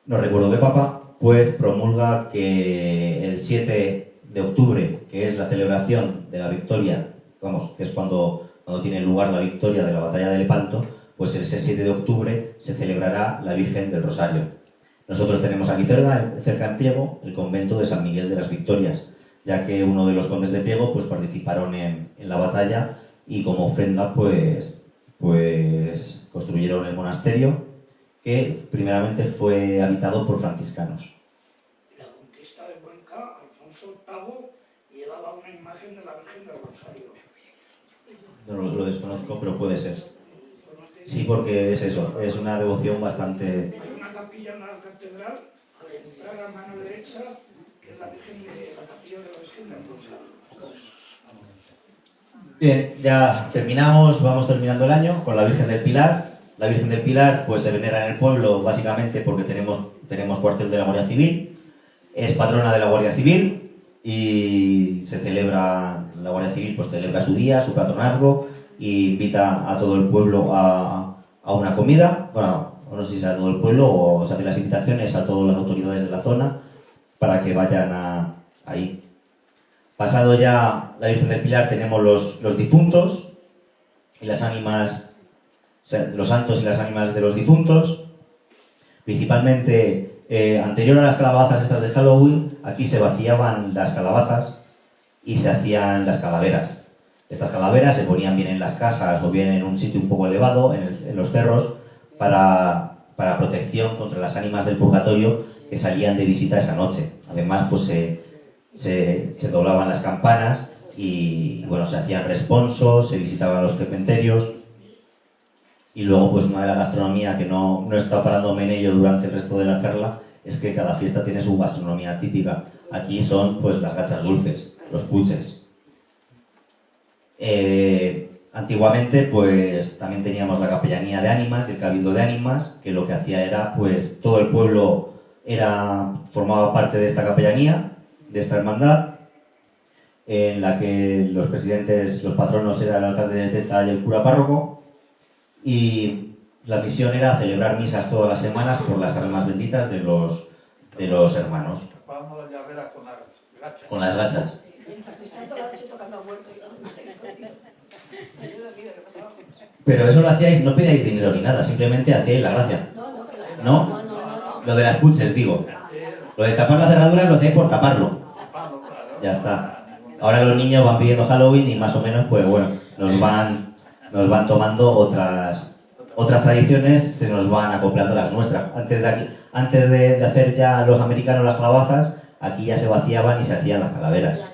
A: no recuerdo qué Papa, pues promulga que el 7 de octubre, que es la celebración de la victoria, que es cuando tiene lugar la victoria de la batalla de Lepanto, pues ese 7 de octubre se celebrará la Virgen del Rosario. Nosotros tenemos aquí cerca en Priego el convento de San Miguel de las Victorias, ya que uno de los condes de Priego pues participaron en la batalla y como ofrenda pues construyeron el monasterio, que primeramente fue habitado por franciscanos.
F: La conquista de Cuenca, Alfonso VIII llevaba una imagen de la Virgen del Rosario.
A: No lo desconozco, pero puede ser. Sí, porque es eso, es una devoción bastante...
F: Hay una capilla en la catedral, al entrar a mano derecha, que es la capilla de la Virgen del Rosario.
A: Bien, ya terminamos, vamos terminando el año con la Virgen del Pilar. La Virgen del Pilar pues se venera en el pueblo básicamente porque tenemos cuartel de la Guardia Civil. Es patrona de la Guardia Civil y se celebra, la Guardia Civil pues celebra su día, su patronazgo, y invita a todo el pueblo a una comida. Bueno, no sé si a todo el pueblo o se hacen las invitaciones a todas las autoridades de la zona para que vayan ahí. Pasado ya la Virgen del Pilar tenemos los difuntos y las ánimas, o sea, los santos y las ánimas de los difuntos. Principalmente, anterior a las calabazas estas de Halloween, aquí se vaciaban las calabazas y se hacían las calaveras. Estas calaveras se ponían bien en las casas o bien en un sitio un poco elevado, en los cerros, para protección contra las ánimas del purgatorio que salían de visita esa noche. Además, pues se doblaban las campanas y bueno, se hacían responsos, se visitaban los cementerios. Y luego, pues una de la gastronomía que no he estado parándome en ello durante el resto de la charla es que cada fiesta tiene su gastronomía típica. Aquí son pues las gachas dulces, los puches. Antiguamente pues también teníamos la capellanía de ánimas y el cabildo de ánimas, que lo que hacía era pues todo el pueblo formaba parte de esta capellanía, de esta hermandad, en la que los presidentes, los patronos eran el alcalde de Beteta y el cura párroco, y la misión era celebrar misas todas las semanas por las almas benditas de los hermanos.
C: Tapábamos las llaveras con las gachas.
A: Con las gachas. Pero eso lo hacíais, no pedíais dinero ni nada, simplemente hacíais la gracia. ¿No? Lo de las puches, digo. Lo de tapar la cerradura lo hacíais por taparlo. Ya está. Ahora los niños van pidiendo Halloween y más o menos, pues bueno, nos van tomando otras tradiciones, se nos van acoplando las nuestras. Antes de hacer ya los americanos las calabazas, aquí ya se vaciaban y se hacían las calaveras.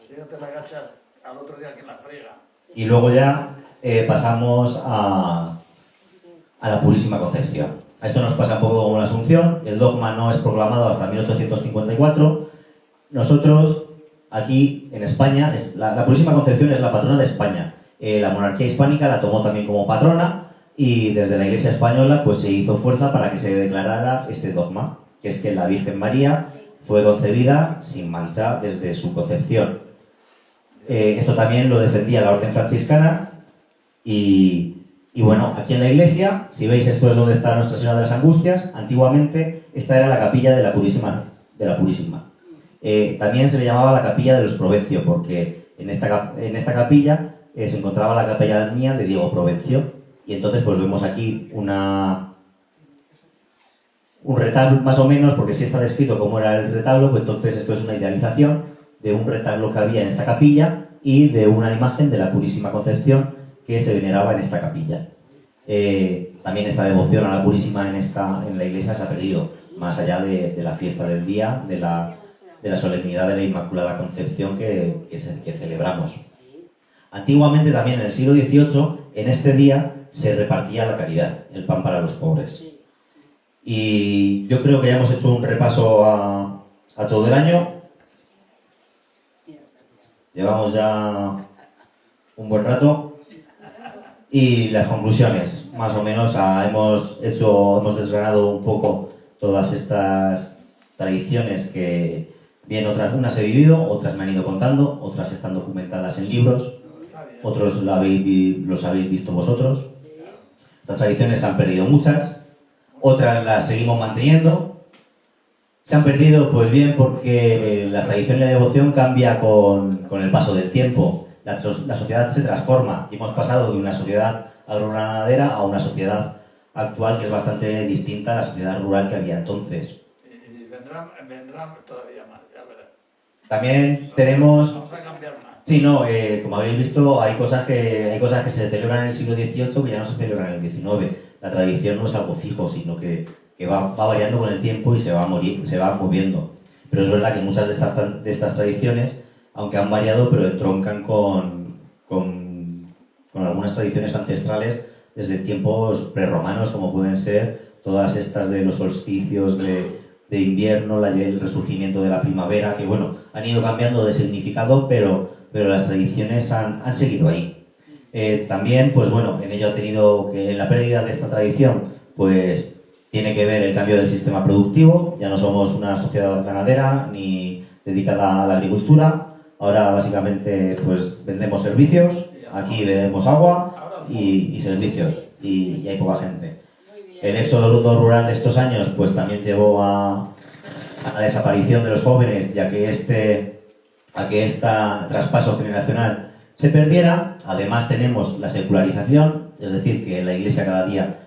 C: Fíjate la gacha al otro día que la frega.
A: Y luego ya pasamos a la Purísima Concepción. A esto nos pasa un poco como la Asunción. El dogma no es proclamado hasta 1854. Nosotros, aquí en España, la Purísima Concepción es la patrona de España. La monarquía hispánica la tomó también como patrona y desde la Iglesia española pues se hizo fuerza para que se declarara este dogma. que es que la Virgen María fue concebida sin mancha desde su concepción. Esto también lo defendía la Orden Franciscana y bueno, aquí en la iglesia, si veis, esto es donde está Nuestra Señora de las Angustias. Antiguamente esta era la capilla de la Purísima. También se le llamaba la capilla de los Provencio, porque en esta capilla se encontraba la capellanía de Diego Provencio. Y entonces pues vemos aquí un retablo más o menos, porque sí está descrito cómo era el retablo, pues entonces esto es una idealización de un retablo que había en esta capilla y de una imagen de la Purísima Concepción que se veneraba en esta capilla. También esta devoción a la Purísima en la iglesia se ha perdido, más allá de la fiesta del día, de la solemnidad de la Inmaculada Concepción que celebramos. Antiguamente, también en el siglo XVIII, en este día se repartía la caridad, el pan para los pobres. Y yo creo que ya hemos hecho un repaso a todo el año. Llevamos ya un buen rato. Y las conclusiones, más o menos, hemos desgranado un poco todas estas tradiciones que bien unas he vivido, otras me han ido contando, otras están documentadas en libros, otros los habéis visto vosotros. Estas tradiciones se han perdido muchas, otras las seguimos manteniendo. Se han perdido, pues bien, porque la tradición y la devoción cambia con el paso del tiempo. La sociedad se transforma y hemos pasado de una sociedad agroganadera a una sociedad actual que es bastante distinta a la sociedad rural que había entonces.
C: Y vendrán todavía más, ya verás.
A: También tenemos...
C: Vamos a cambiar más.
A: Sí, no, como habéis visto, hay cosas que se celebran en el siglo XVIII que ya no se celebran en el XIX. La tradición no es algo fijo, sino que va variando con el tiempo y se va moviendo. Pero es verdad que muchas de estas tradiciones, aunque han variado, pero entroncan con algunas tradiciones ancestrales desde tiempos prerromanos, como pueden ser todas estas de los solsticios de invierno, el resurgimiento de la primavera, que bueno, han ido cambiando de significado, pero las tradiciones han seguido ahí. También, pues bueno, en ello ha tenido que, en la pérdida de esta tradición, pues tiene que ver el cambio del sistema productivo. Ya no somos una sociedad ganadera ni dedicada a la agricultura. Ahora básicamente pues vendemos servicios, aquí vendemos agua y servicios y hay poca gente. El éxodo rural de estos años pues también llevó a la desaparición de los jóvenes, ya que este traspaso generacional se perdiera. Además tenemos la secularización, es decir, que la Iglesia cada día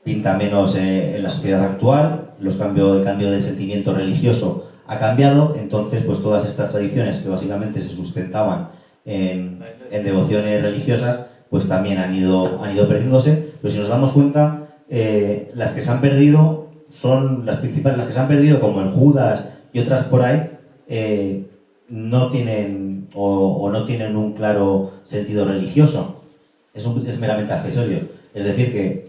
A: pinta menos en la sociedad actual. El cambio del sentimiento religioso ha cambiado, entonces pues todas estas tradiciones que básicamente se sustentaban en devociones religiosas pues también han ido perdiéndose. Pero si nos damos cuenta, las que se han perdido son las principales, las que se han perdido como el Judas y otras por ahí, no tienen no tienen un claro sentido religioso, es meramente accesorio. Es decir, que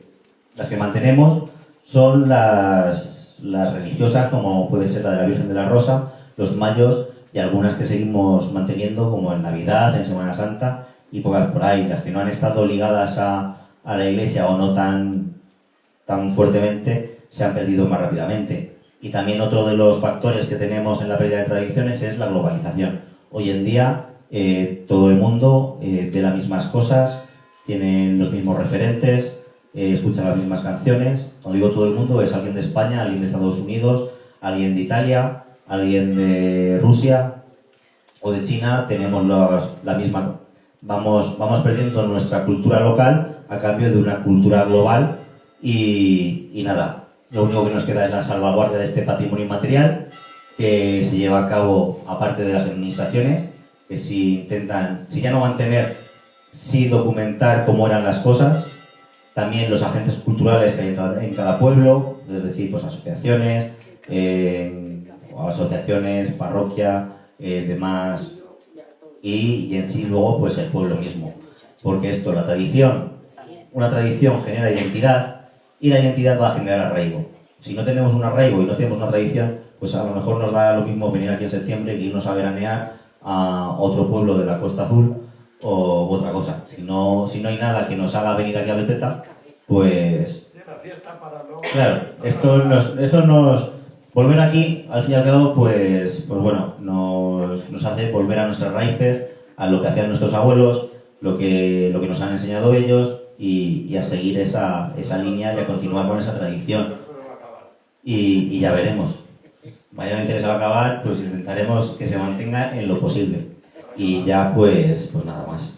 A: las que mantenemos son las religiosas, como puede ser la de la Virgen de la Rosa, los mayos y algunas que seguimos manteniendo, como en Navidad, en Semana Santa y pocas por ahí. Las que no han estado ligadas a la Iglesia o no tan fuertemente se han perdido más rápidamente. Y también otro de los factores que tenemos en la pérdida de tradiciones es la globalización. Hoy en día todo el mundo ve las mismas cosas, tienen los mismos referentes, escuchan las mismas canciones. Cuando digo todo el mundo, es alguien de España, alguien de Estados Unidos, alguien de Italia, alguien de Rusia o de China. Tenemos la misma... Vamos perdiendo nuestra cultura local a cambio de una cultura global y nada. Lo único que nos queda es la salvaguardia de este patrimonio inmaterial que se lleva a cabo aparte de las administraciones, que si ya no mantener, sí documentar cómo eran las cosas. También los agentes culturales que hay en cada pueblo, es decir, pues asociaciones, parroquia, demás, y en sí luego pues el pueblo mismo. Porque una tradición genera identidad y la identidad va a generar arraigo. Si no tenemos un arraigo y no tenemos una tradición, pues a lo mejor nos da lo mismo venir aquí en septiembre que irnos a veranear a otro pueblo de la Costa Azul o otra cosa. Si no hay nada que nos haga venir aquí a Beteta, pues
C: fiesta para luego...
A: Claro, esto nos... Volver aquí, al fin y al cabo, pues bueno, nos hace volver a nuestras raíces, a lo que hacían nuestros abuelos, lo que nos han enseñado ellos y a seguir esa línea y a continuar con esa tradición. Y ya veremos. Mañana se va a acabar, pues intentaremos que se mantenga en lo posible. Y ya pues nada más.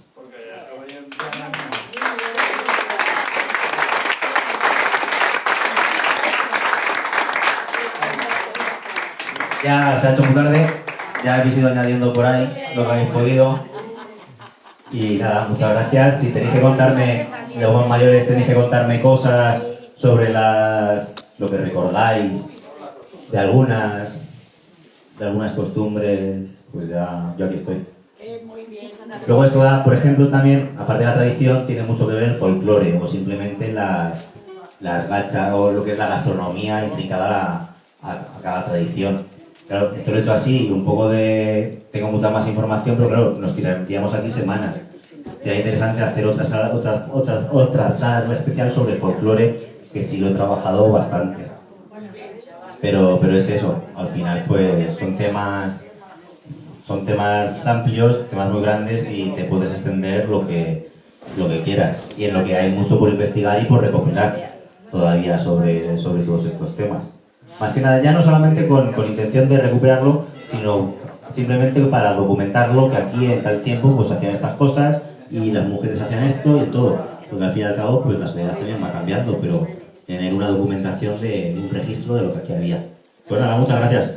A: Ya se ha hecho muy tarde, ya habéis ido añadiendo por ahí lo que habéis podido. Y nada, muchas gracias. Si tenéis que contarme, los más mayores tenéis que contarme cosas sobre lo que recordáis, de algunas costumbres, pues ya yo aquí estoy. Luego esto da, por ejemplo, también, aparte de la tradición, tiene mucho que ver el folclore o simplemente las gachas o lo que es la gastronomía intrincada a cada tradición. Claro, esto lo he hecho así, un poco de... Tengo mucha más información, pero claro, nos tiraríamos aquí semanas. Sería interesante hacer otra sala especial sobre folclore, que sí lo he trabajado bastante. Pero es eso, al final pues son temas amplios, temas muy grandes y te puedes extender lo que quieras. Y en lo que hay mucho por investigar y por recopilar todavía sobre todos estos temas. Más que nada ya no solamente con intención de recuperarlo, sino simplemente para documentarlo, que aquí en tal tiempo pues hacían estas cosas y las mujeres hacían esto y todo. Porque al fin y al cabo pues la sociedad también va cambiando, pero tener una documentación de un registro de lo que aquí había. Pues nada, muchas gracias.